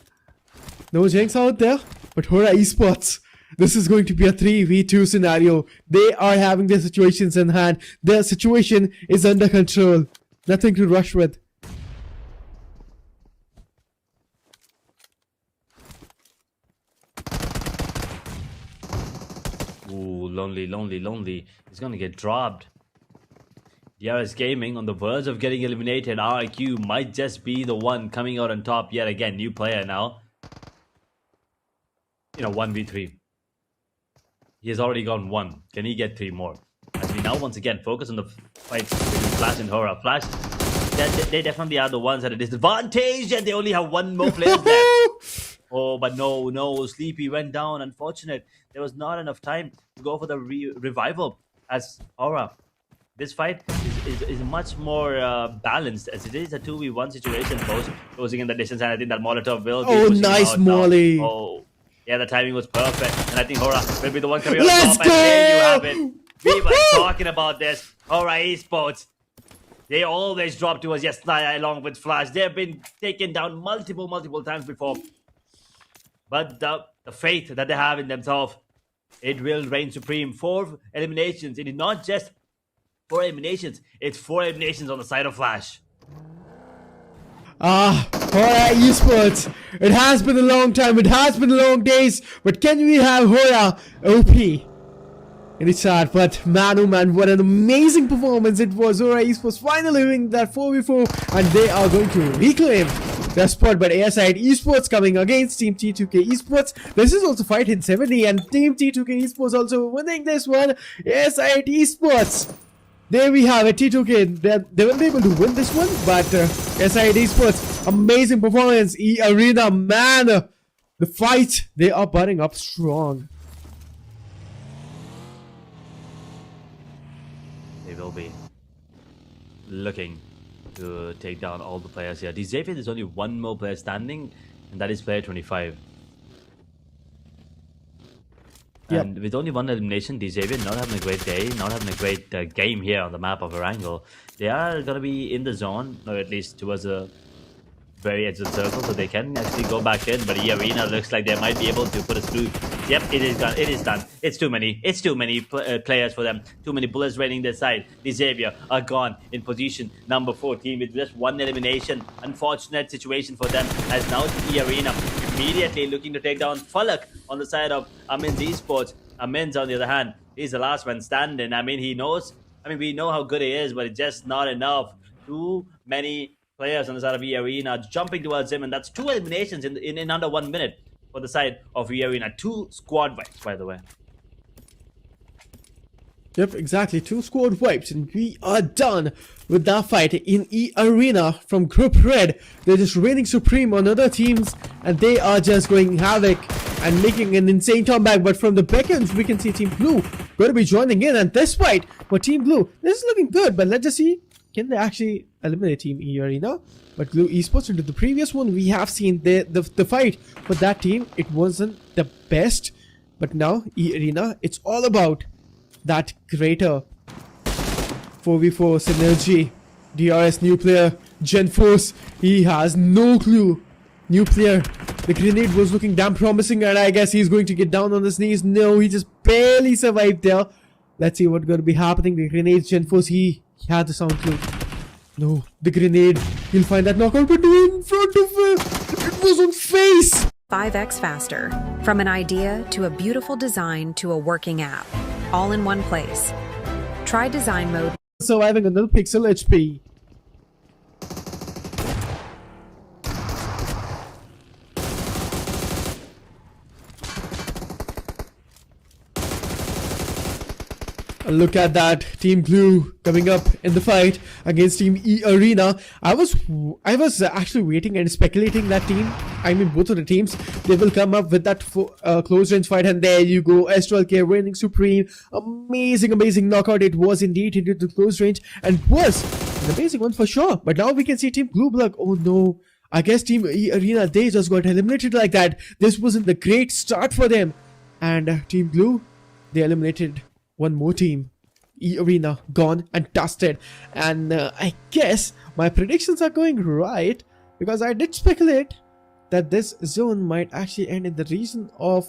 No jinx out there, but HORAA Esports, this is going to be a 3v2 scenario. They are having their situations in hand. Their situation is under control. Nothing to rush with. Ooh, lonely. He's gonna get dropped. DRS Gaming on the verge of getting eliminated. RIQ might just be the one coming out on top yet again. New player now. 1v3. He has already gone 1. Can he get 3 more? As we now once again focus on the fight between Flash and HORAA. Flash, they definitely are the ones at a disadvantage, and they only have 1 more player left. Oh, but no, Sleepy went down. Unfortunate. There was not enough time to go for the revival as HORAA. This fight is much more balanced, as it is a 2v1 situation. Closing in the distance, and I think that Molotov will be pushing nice out molly. Now. Oh, yeah, the timing was perfect, and I think HORAA will be the one coming Let's on top. go! And there you have it. We were talking about this. HORAA Esports. They always drop to us, along with Flash. They've been taken down multiple times before. But the faith that they have in themselves, it will reign supreme. 4 eliminations. It is not just 4 eliminations. It's 4 eliminations on the side of Flash. HORAA Esports. It has been a long time. It has been long days. But can we have HORAA OP in the chat? But man, oh man, what an amazing performance it was. HORAA Esports finally winning that 4v4, and they are going to reclaim their spot. But ASID Esports coming against Team T2K Esports. This is also fight in 70, and Team T2K Esports also winning this one. ASID Esports, there we have it. T2K, they will be able to win this one, but SID Esports, amazing performance. Arena, man, the fight, they are burning up strong. They will be looking to take down all the players here. Xavier, there's only one more player standing, and that is player 25. Yep. And with only one elimination, Xavier not having a great day, not having a great game here on the map of Erangel. They are going to be in the zone, or at least towards the very edge of the circle, so they can actually go back in. But Arena looks like they might be able to put us through. Yep, it is done. It is done. It's too many. It's too many players for them. Too many bullets raining their side. Xavier are gone in position number 14 with just one elimination. Unfortunate situation for them, as now Arena immediately looking to take down Falak on the side of AMINZ Esports. AMINZ, on the other hand, he's the last one standing. I mean, he knows. I mean, we know how good he is, but it's just not enough. Too many players on the side of Arena jumping towards him, and that's 2 eliminations in under 1 minute for the side of Arena. 2 squad wipes, by the way. Yep, exactly. 2 squad wipes, and we are done with that fight in Arena from Group Red. They're just reigning supreme on other teams, and they are just going havoc and making an insane comeback. But from the back end, we can see Team Blue going to be joining in, and this fight for Team Blue, this is looking good, but let's just see, can they actually eliminate Team Arena? But Blue Esports, into the previous one, we have seen the fight for that team. It wasn't the best, but now Arena, it's all about that greater 4v4 synergy. DRS new player, GenForce, he has no clue. New player, the grenade was looking damn promising, and I guess he's going to get down on his knees. No, he just barely survived there. Let's see what's going to be happening. The grenades, GenForce, he had the sound clue. No, the grenade, he'll find that knockout, but in front of him, it was on face. 5x faster. From an idea to a beautiful design to a working app. All in one place. Try design mode. Surviving another pixel HP. Look at that, Team Blue coming up in the fight against Team Arena. I was actually waiting and speculating that team, I mean both of the teams, they will come up with that close range fight, and there you go, S12K reigning supreme. Amazing knockout it was indeed into the close range, and was an amazing one for sure. But now we can see Team Blue BLUG. Oh no, I guess Team Arena, they just got eliminated like that. This wasn't the great start for them, and Team Blue, they eliminated one more team. Arena gone and dusted, and I guess my predictions are going right, because I did speculate that this zone might actually end in the region of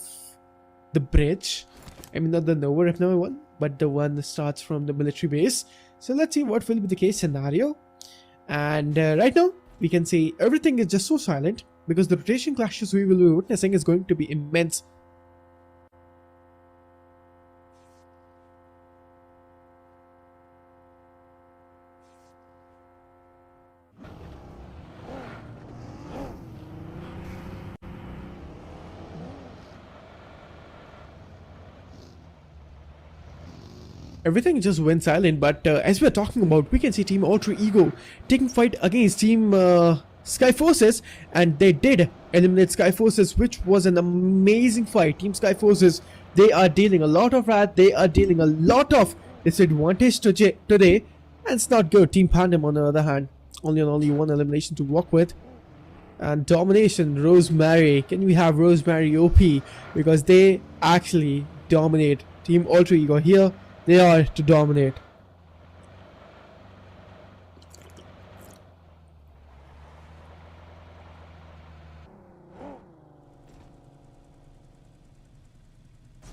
the bridge. I mean, not the Nova F one, but the one that starts from the military base. So let's see what will be the case scenario. And right now we can see everything is just so silent, because the rotation clashes we will be witnessing is going to be immense. Everything just went silent, but as we're talking about, we can see Team Alter Ego taking fight against Team SKYFORCES, and they did eliminate SKYFORCES, which was an amazing fight. Team SKYFORCES, they are dealing a lot of wrath, they are dealing a lot of disadvantage today, and it's not good. Team PANDUM, on the other hand, only one elimination to work with. And domination, Rosemary. Can we have Rosemary OP? Because they actually dominate. Team Alter Ego here, they are to dominate.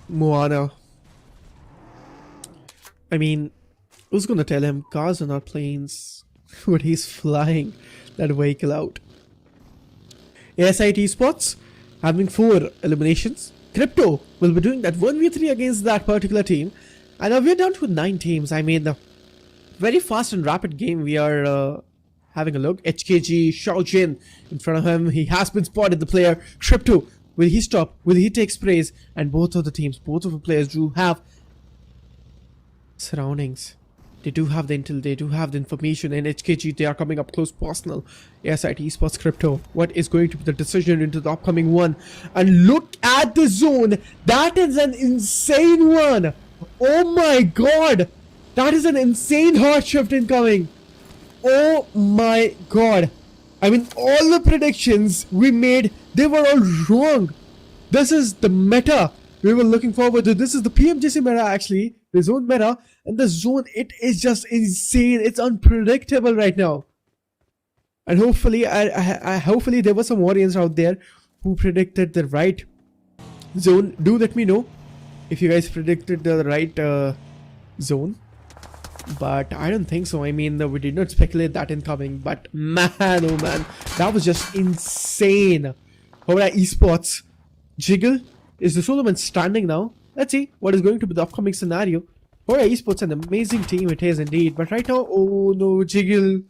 Moana. I mean, who's gonna tell him cars are not planes when he's flying that vehicle out? ASIT Esports having 4 eliminations. Crypto will be doing that 1v3 against that particular team. And now we're down to 9 teams. I mean, very fast and rapid game we are having a look. HKG, Xiaojin in front of him. He has been spotted, the player. Crypto, will he stop? Will he take sprays? And both of the teams, both of the players do have surroundings. They do have the intel, they do have the information, and HKG, they are coming up close personal. ASIT Esports Crypto, what is going to be the decision into the upcoming one? And look at the zone. That is an insane one. Oh my god. That is an insane hard shift incoming. Oh my god. I mean, all the predictions we made, they were all wrong. This is the meta we were looking forward to. This is the PMGC meta, actually. The zone meta. And the zone, it is just insane. It's unpredictable right now. And hopefully, hopefully there were some audience out there who predicted the right zone. Do let me know if you guys predicted the right zone. But I don't think so. I mean, we did not speculate that incoming. But man, oh man, that was just insane. HORAA Esports. Jiggle. Is the solo man standing now? Let's see what is going to be the upcoming scenario. HORAA Esports, an amazing team it is indeed. But right now, oh no, Jiggle.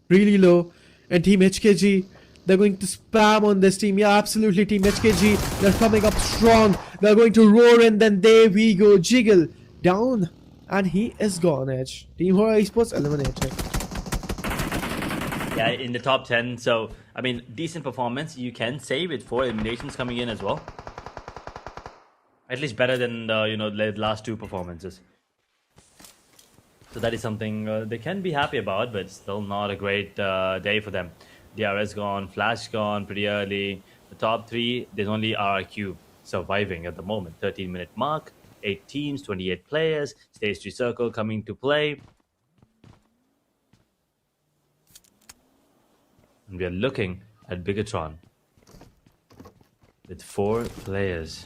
Really low. And Team HKG, they're going to spam on this team. Yeah, absolutely, Team HKG. They're coming up strong. They're going to roar, and then there we go. Jiggle down. And he is gone, Edge. Team HORAA Esports eliminated. Yeah, in the top 10. So, I mean, decent performance. You can say with 4 eliminations coming in as well. At least better than the last 2 performances. So that is something they can be happy about, but still not a great day for them. DRS gone, Flash gone pretty early. The top 3, there's only RRQ surviving at the moment. 13-minute mark, 8 teams, 28 players. Stage 3 circle coming to play. And we are looking at BIGETRON with 4 players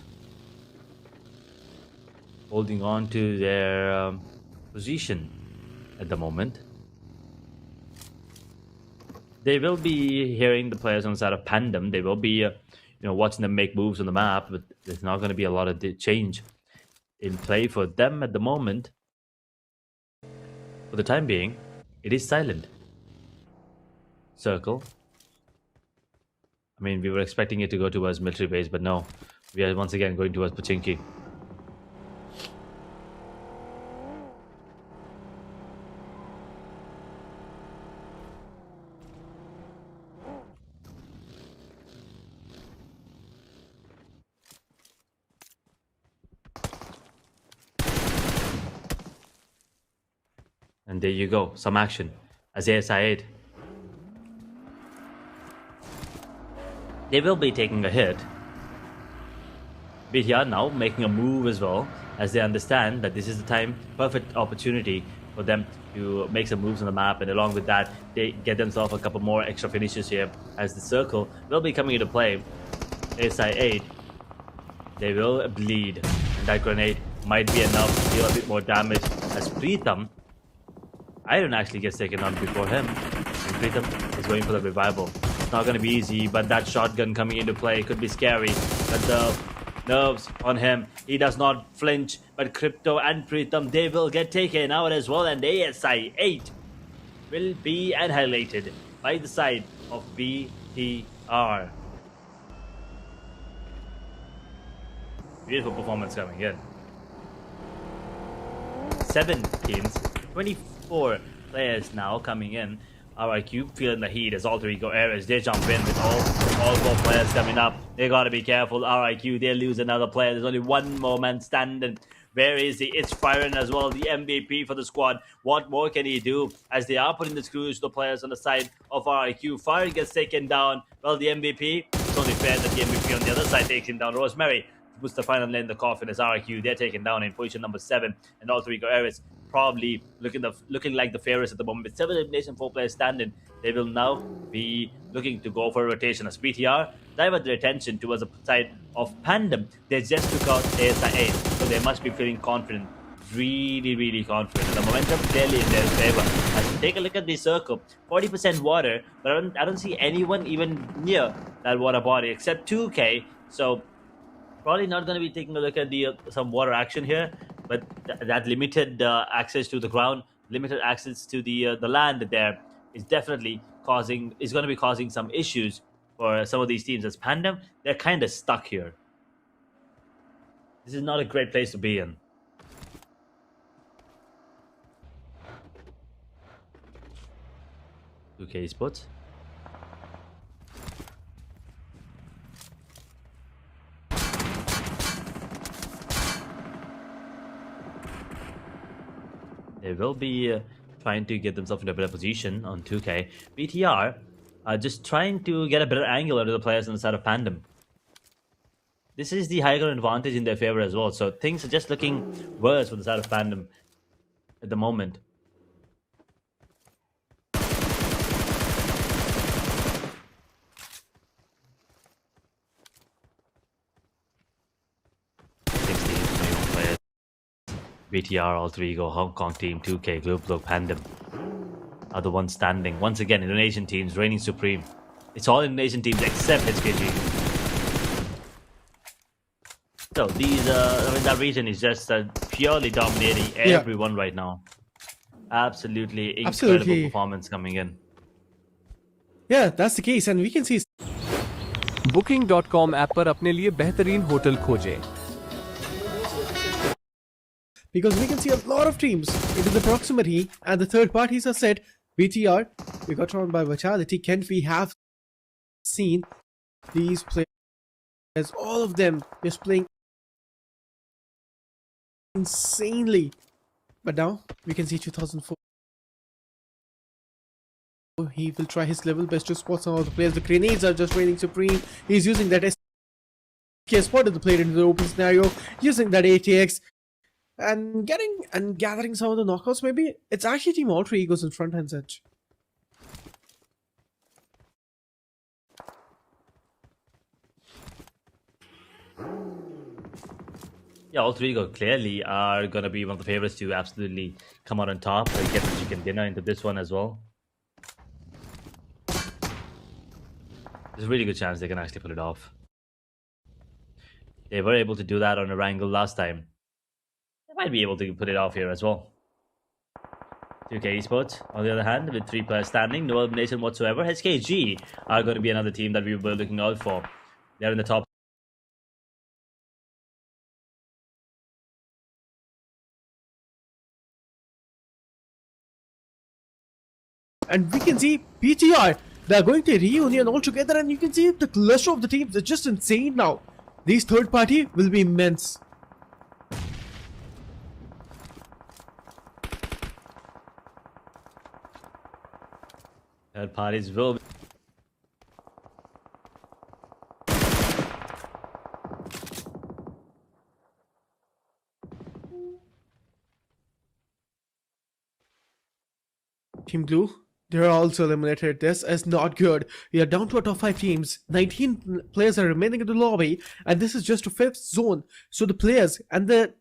holding on to their position at the moment. They will be hearing the players on the side of PANDUM. They will be watching them make moves on the map, but there's not going to be a lot of change in play for them at the moment. For the time being, it is silent. Circle. I mean, we were expecting it to go towards military base, but no. We are once again going towards Pochinki. And there you go, some action as ASI8. They will be taking a hit. BTR now making a move as well, as they understand that this is the time, perfect opportunity for them to make some moves on the map, and along with that, they get themselves a couple more extra finishes here, as the circle will be coming into play. ASI8, they will bleed, and that grenade might be enough to deal a bit more damage, as Pritham, Iron actually gets taken out before him, and Pritham is going for the revival. It's not going to be easy, but that shotgun coming into play could be scary. But the nerves on him, he does not flinch. But Crypto and Pritham, they will get taken out as well, and ASI8 will be annihilated by the side of BTR. Beautiful performance coming in. 7 teams, 24 players now coming in. RIQ feeling the heat as alter ego areas. They jump in with all 4 players coming up. They gotta be careful. RIQ, they lose another player. There's only 1 more man standing. Where is he? It's Byron as well, the MVP for the squad. What more can he do as they are putting the screws to the players on the side of RIQ? Fire gets taken down. Well, the MVP, it's only fair that the MVP on the other side takes him down. Rosemary puts the final nail in the coffin as RIQ. They're taken down in position number 7. And alter ego areas probably looking like the fairest at the moment. With 7 elimination, 4 players standing, they will now be looking to go for a rotation as BTR divert their attention towards the side of PANDUM. They just took out ASI8, so they must be feeling confident, really confident. And the momentum clearly in their favor. As we take a look at the circle, 40% water, but I don't see anyone even near that water body except 2K. So probably not going to be taking a look at the some water action here. But that limited access to the ground, limited access to the land there is definitely going to be causing some issues for some of these teams. As PANDUM, they're kind of stuck here. This is not a great place to be in. 2K Esports. They will be trying to get themselves in a better position on 2K. BTR are just trying to get a better angle out of the players on the side of PANDUM. This is the high ground advantage in their favor as well. So things are just looking worse for the side of PANDUM at the moment. BTR, all three go. Hong Kong team, 2K, BLUG, PANDUM are the ones standing. Once again, Indonesian teams reigning supreme. It's all Indonesian teams except HKG. So these, that region is just purely dominating everyone right now. Absolutely incredible performance coming in. Yeah, that's the case, and we can see. Booking.com app पर अपने लिए बेहतरीन hotel खोजें. Because we can see a lot of teams into the proximity, and the third parties are set. BTR, BIGETRON by Vitality. Can we have seen these players? All of them just playing insanely. But now we can see 2004. He will try his level best to spot some of the players. The grenades are just reigning supreme. He's using that SK spotted the player into the open scenario, using that ATX. And gathering some of the knockouts, maybe. It's actually Team Alter Egos in front hand edge. Yeah, all three clearly are going to be one of the favorites to absolutely come out on top and get the chicken dinner into this one as well. There's a really good chance they can actually pull it off. They were able to do that on a wrangle last time. They might be able to put it off here as well. 2K Esports, on the other hand, with 3 players standing, no elimination whatsoever. HKG are going to be another team that we were looking out for. They're in the top. And we can see PTR, they're going to reunion all together, and you can see the cluster of the teams is just insane now. These third party will be immense. Third parties will be. Team Blue, they're also eliminated. This is not good. We are down to our top 5 teams. 19 players are remaining in the lobby, and this is just a 5th zone. So the players and the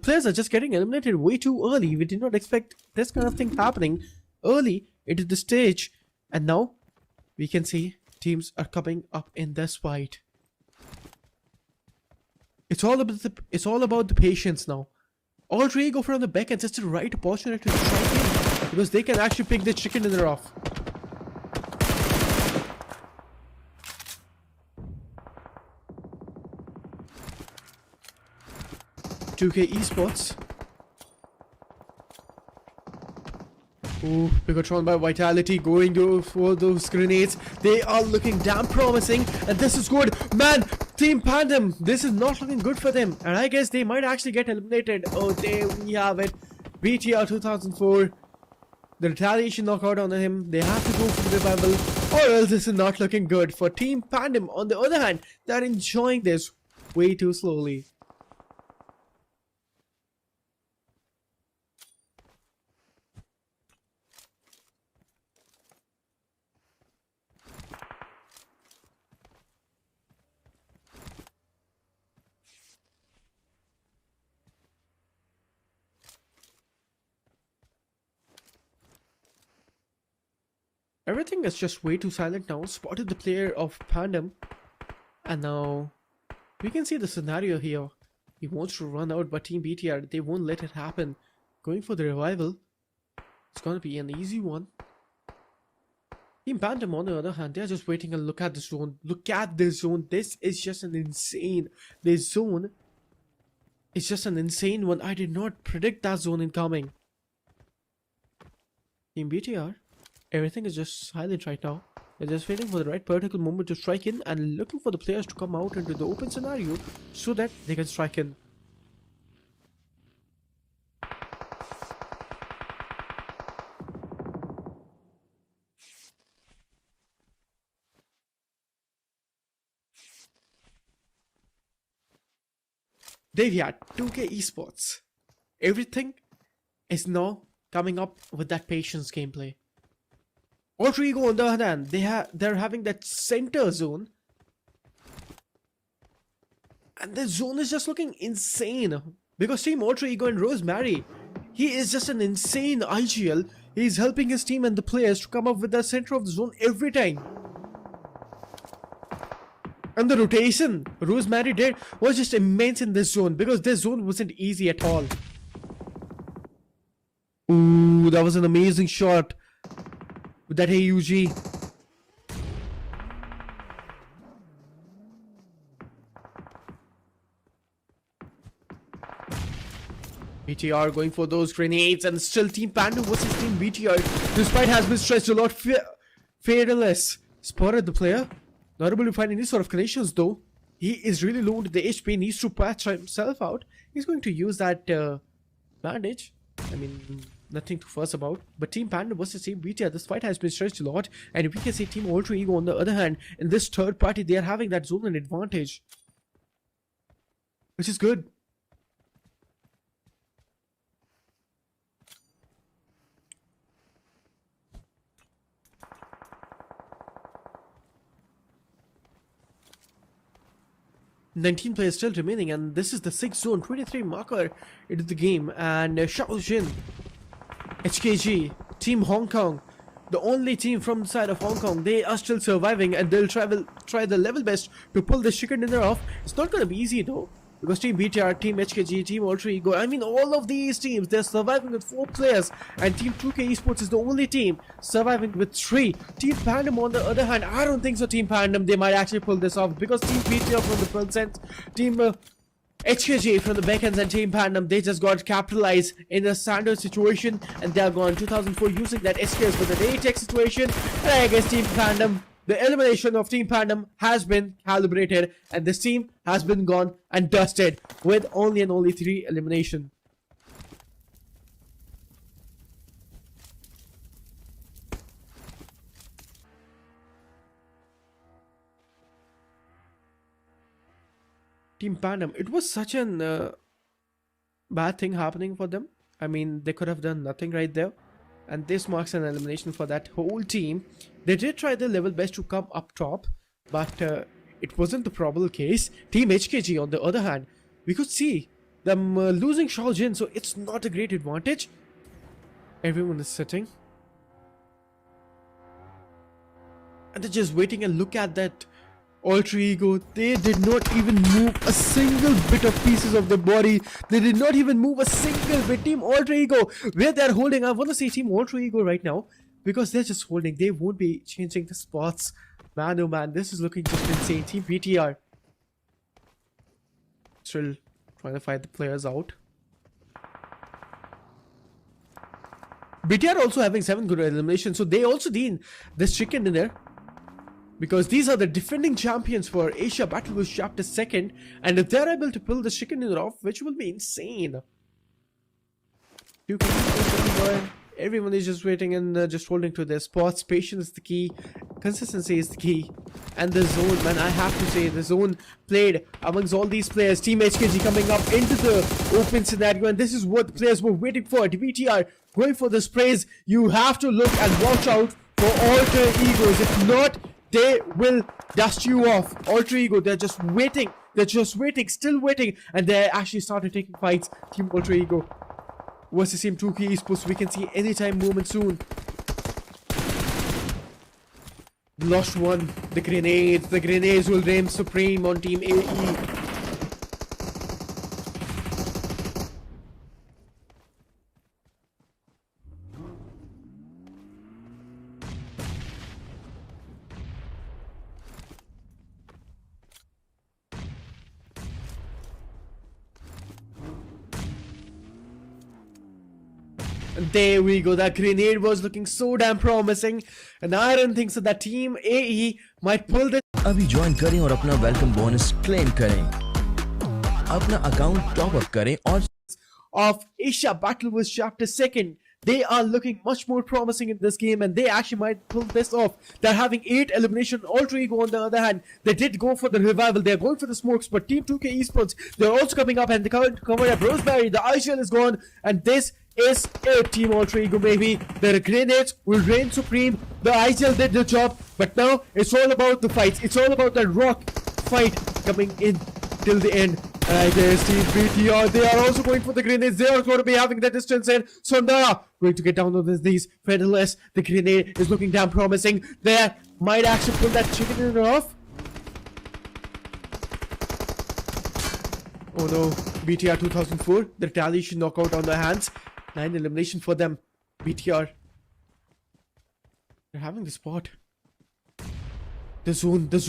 players are just getting eliminated way too early. We did not expect this kind of thing happening early into the stage, and now we can see teams are coming up in this fight. It's all about the patience now. All three go from the back, and just the right opportunity to strike in, because they can actually pick the chicken dinner off. BTK Esports. Ooh, BIGETRON by Vitality going for those grenades. They are looking damn promising, and this is good. Man, Team PANDUM, this is not looking good for them, and I guess they might actually get eliminated. Oh, there we have it. BTR 2004. The retaliation knockout on him. They have to go for the revival, or else this is not looking good for Team PANDUM. On the other hand, they're enjoying this way too slowly. Everything is just way too silent now. Spotted the player of PANDUM, and now we can see the scenario here. He wants to run out, but Team BTR, they won't let it happen. Going for the revival. It's gonna be an easy one. Team PANDUM, on the other hand, they're just waiting and look at the zone. Look at this zone. This is just an insane. This zone is just an insane one. I did not predict that zone incoming. Team BTR. Everything is just silent right now. They're just waiting for the right particular moment to strike in and looking for the players to come out into the open scenario so that they can strike in. There we are, 2K Esports. Everything is now coming up with that patience gameplay. Ultra Ego on the other hand, they're having that center zone. And the zone is just looking insane. Because Team Ultra Ego and Rosemary, he is just an insane IGL. He's helping his team and the players to come up with the center of the zone every time. And the rotation Rosemary did was just immense in this zone because this zone wasn't easy at all. Ooh, that was an amazing shot with that AUG. BTR going for those grenades and still Team PANDUM versus Team BTR. Despite has been stretched a lot, fearless spotted the player. Not able to find any sort of connections though. He is really low to the HP, needs to patch himself out. He's going to use that bandage. I mean, nothing to fuss about. But Team PANDUM versus Team BTR, this fight has been stretched a lot. And we can see Team Ultra Ego on the other hand, in this third party, they are having that zone advantage. Which is good. "19 players still remaining, and this is the 6th zone, 23 marker into the game. And Shaojin, HKG, Team Hong Kong, the only team from the side of Hong Kong, they are still surviving and they'll try their level best to pull this chicken dinner off. It's not gonna be easy though. Because Team BTR, Team HKG, Team Ultra Ego, I mean all of these teams, they're surviving with 4 players. And Team 2K Esports is the only team surviving with 3. Team PANDUM on the other hand, I don't think so Team PANDUM, they might actually pull this off. Because Team BTR from the front end, Team HKG from the backends and Team PANDUM, they just got capitalized in a standard situation. And they are gone 2004 using that SKS for the day tech situation. And I guess Team PANDUM, the elimination of Team PANDUM has been calibrated and this team has been gone and dusted with only and only 3 elimination. Team PANDUM, it was such an bad thing happening for them. I mean, they could have done nothing right there. And this marks an elimination for that whole team. They did try their level best to come up top, but it wasn't the probable case. Team HKG on the other hand, we could see them losing Shaojin, so it's not a great advantage. Everyone is sitting. And they're just waiting, and look at that Ultra Ego. They did not even move a single bit of pieces of the body. They did not even move a single bit. Team Ultra Ego, where they're holding, I want to say Team Ultra Ego right now, because they're just holding. They won't be changing the spots. Man, oh man, this is looking just insane. Team BTR still trying to fight the players out. BTR also having 7 good eliminations, so they also need this chicken dinner. Because these are the defending champions for Asia Battle Bus Chapter 2nd. And if they're able to pull the chicken dinner off, which will be insane. Everyone is just waiting and just holding to their spots. Patience is the key. Consistency is the key. And the zone, man, I have to say, the zone played amongst all these players. Team HKG coming up into the open scenario. And this is what the players were waiting for. DBTR going for the sprays. You have to look and watch out for Alter Egos. If not, they will dust you off. Ultra Ego, they're just waiting. They're just waiting, still waiting. And they actually started taking fights. Team Ultra Ego versus Team 2K Esports. We can see anytime moment soon. Lost one. The grenades will reign supreme on Team AE. And there we go. That grenade was looking so damn promising. And I don't think so that Team AE might pull this अभी join करें और अपना welcome bonus claim करें, अपना account top up करें और of Asia Battle Wars Chapter 2nd. They are looking much more promising in this game, and they actually might pull this off. They're having 8 elimination. Alter Ego, on the other hand, they did go for the revival. They're going for the smokes, but Team 2K Esports, they're also coming up, and they covered up Roseberry. The IGL is gone, and this is it. Team Alter Ego, maybe. Their grenades will reign supreme. The IGL did the job, but now it's all about the fights. It's all about that rock fight coming in till the end. And I guess Team BTR, they are also going for the grenades. They are going to be having the distance in. Sondara going to get down on these featherless. The grenade is looking damn promising. They might actually pull that chicken in off. Oh no, BTR 2004. The retaliation knockout on their hands. 9 elimination for them. BTR. They're having the spot. The zone. The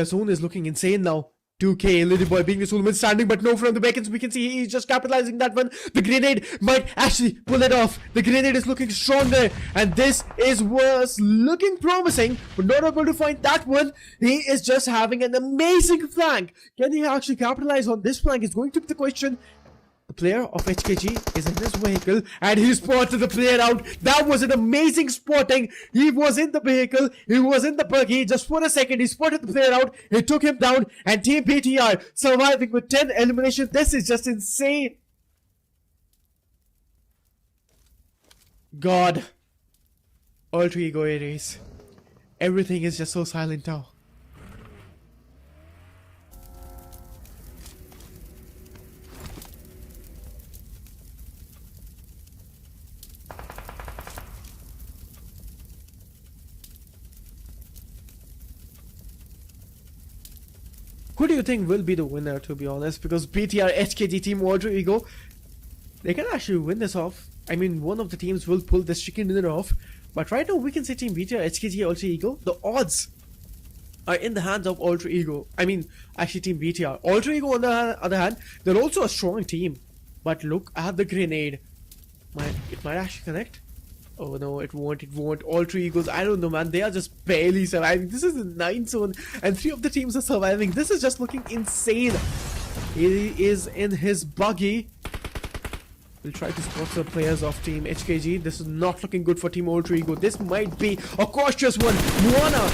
zone is looking insane now. 2K, Little Boy being the Solomon standing, but no from the Beckons. We can see he's just capitalizing that one. The grenade might actually pull it off. The grenade is looking stronger, and this was looking promising, but not able to find that one. He is just having an amazing flank. Can he actually capitalize on this flank is going to be the question. The player of HKG is in his vehicle, and he spotted the player out. That was an amazing spotting. He was in the vehicle. He was in the buggy. Just for a second, he spotted the player out. He took him down, and Team BTR surviving with 10 eliminations. This is just insane. God. Alter Ego Aries. Everything is just so silent now. Who do you think will be the winner, to be honest? Because BTR, HKG, Team Alter Ego, they can actually win this off. I mean, one of the teams will pull this chicken dinner off. But right now, we can say Team BTR, HKG, Alter Ego, the odds are in the hands of Alter Ego. I mean, actually Team BTR. Alter Ego, on the other hand, they're also a strong team. But look at the grenade. It might actually connect. Oh no, it won't. Alter Egos, I don't know, man. They are just barely surviving. This is the 9th zone, and 3 of the teams are surviving. This is just looking insane. He is in his buggy. We'll try to spot the players of Team HKG. This is not looking good for Team Alter Ego. This might be a cautious one. Moana.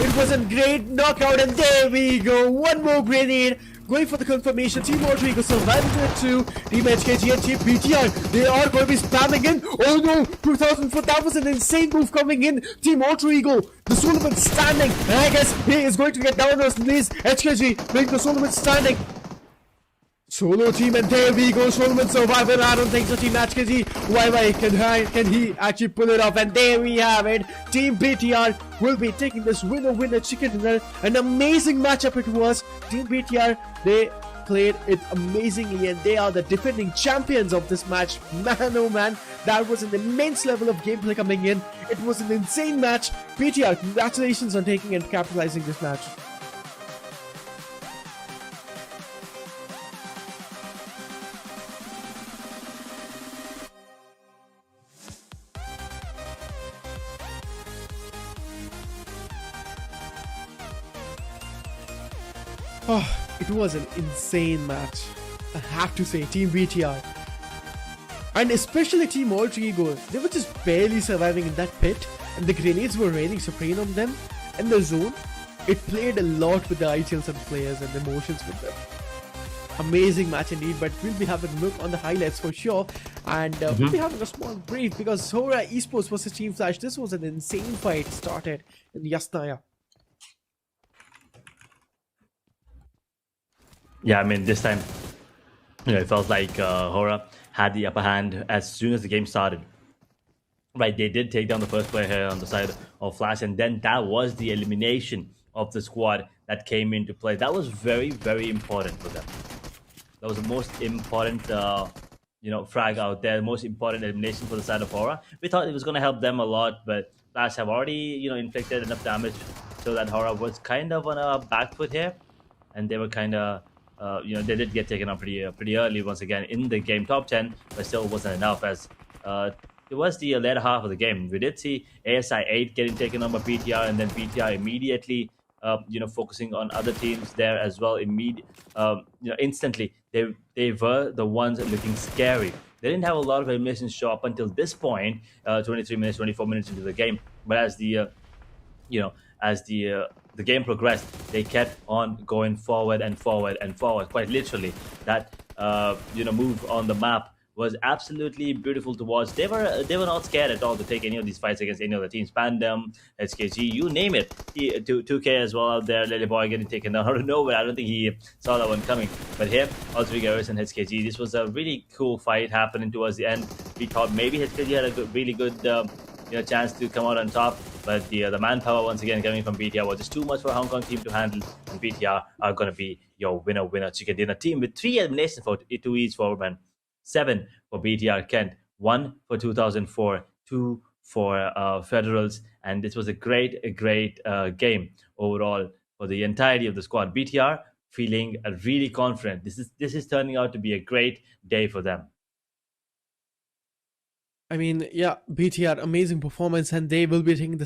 It was a great knockout, and there we go. One more grenade. Going for the confirmation. Team Alter Ego surviving to it too. Team HKG and Team BTR, they are going to be spamming in. Oh no, 2004, that was an insane move coming in. Team Alter Ego, the Solomon standing. And I guess he is going to get down on his knees. HKG being the Solomon standing. Solo team, and there we go. Solomon survivor. I don't think so. Team HKG, why can he actually pull it off? And there we have it. Team BTR will be taking this winner chicken dinner. An amazing matchup it was. Team BTR, they played it amazingly, and they are the defending champions of this match. Man, oh man, that was an immense level of gameplay coming in. It was an insane match. BTR, congratulations on taking and capitalizing this match. Oh, it was an insane match. I have to say, Team BTR. And especially Team Alter Ego. They were just barely surviving in that pit. And the grenades were raining supreme on them. And the zone, it played a lot with the ITLs and players and emotions with them. Amazing match indeed. But we'll be having a look on the highlights for sure. And we'll be having a small brief because HORAA Esports versus Team Flash. This was an insane fight started in Yasnaya. Yeah, I mean, this time, it felt like HORAA had the upper hand as soon as the game started. Right, they did take down the first player here on the side of Flash, and then that was the elimination of the squad that came into play. That was very, very important for them. That was the most important, frag out there, the most important elimination for the side of HORAA. We thought it was going to help them a lot, but Flash have already, inflicted enough damage so that HORAA was kind of on a back foot here, and they were kind of they did get taken out pretty early once again in the game top 10, but still wasn't enough as towards the later half of the game, we did see ASI 8 getting taken on by BTR, and then BTR immediately, focusing on other teams there as well. Instantly, they were the ones looking scary. They didn't have a lot of eliminations show up until this point, 23 minutes, 24 minutes into the game. But as the game progressed, they kept on going forward and forward and forward. Quite literally, that move on the map was absolutely beautiful to watch. They were not scared at all to take any of these fights against any of the teams. PANDUM, SKG, you name it. 2K as well out there. Lily Boy getting taken down out of nowhere. I don't think he saw that one coming. But here, also Garrus and SKG. This was a really cool fight happening towards the end. We thought maybe SKG had a really good chance to come out on top. But the manpower once again coming from BTR was just too much for a Hong Kong team to handle. And BTR are going to be your winner chicken dinner team with 3 eliminations for 2 each for men. 7 for BTR Kent, 1 for 2004, 2 for Federals, and this was a great game overall for the entirety of the squad. BTR feeling really confident. This is turning out to be a great day for them. I mean, yeah, BTR, amazing performance, and they will be taking the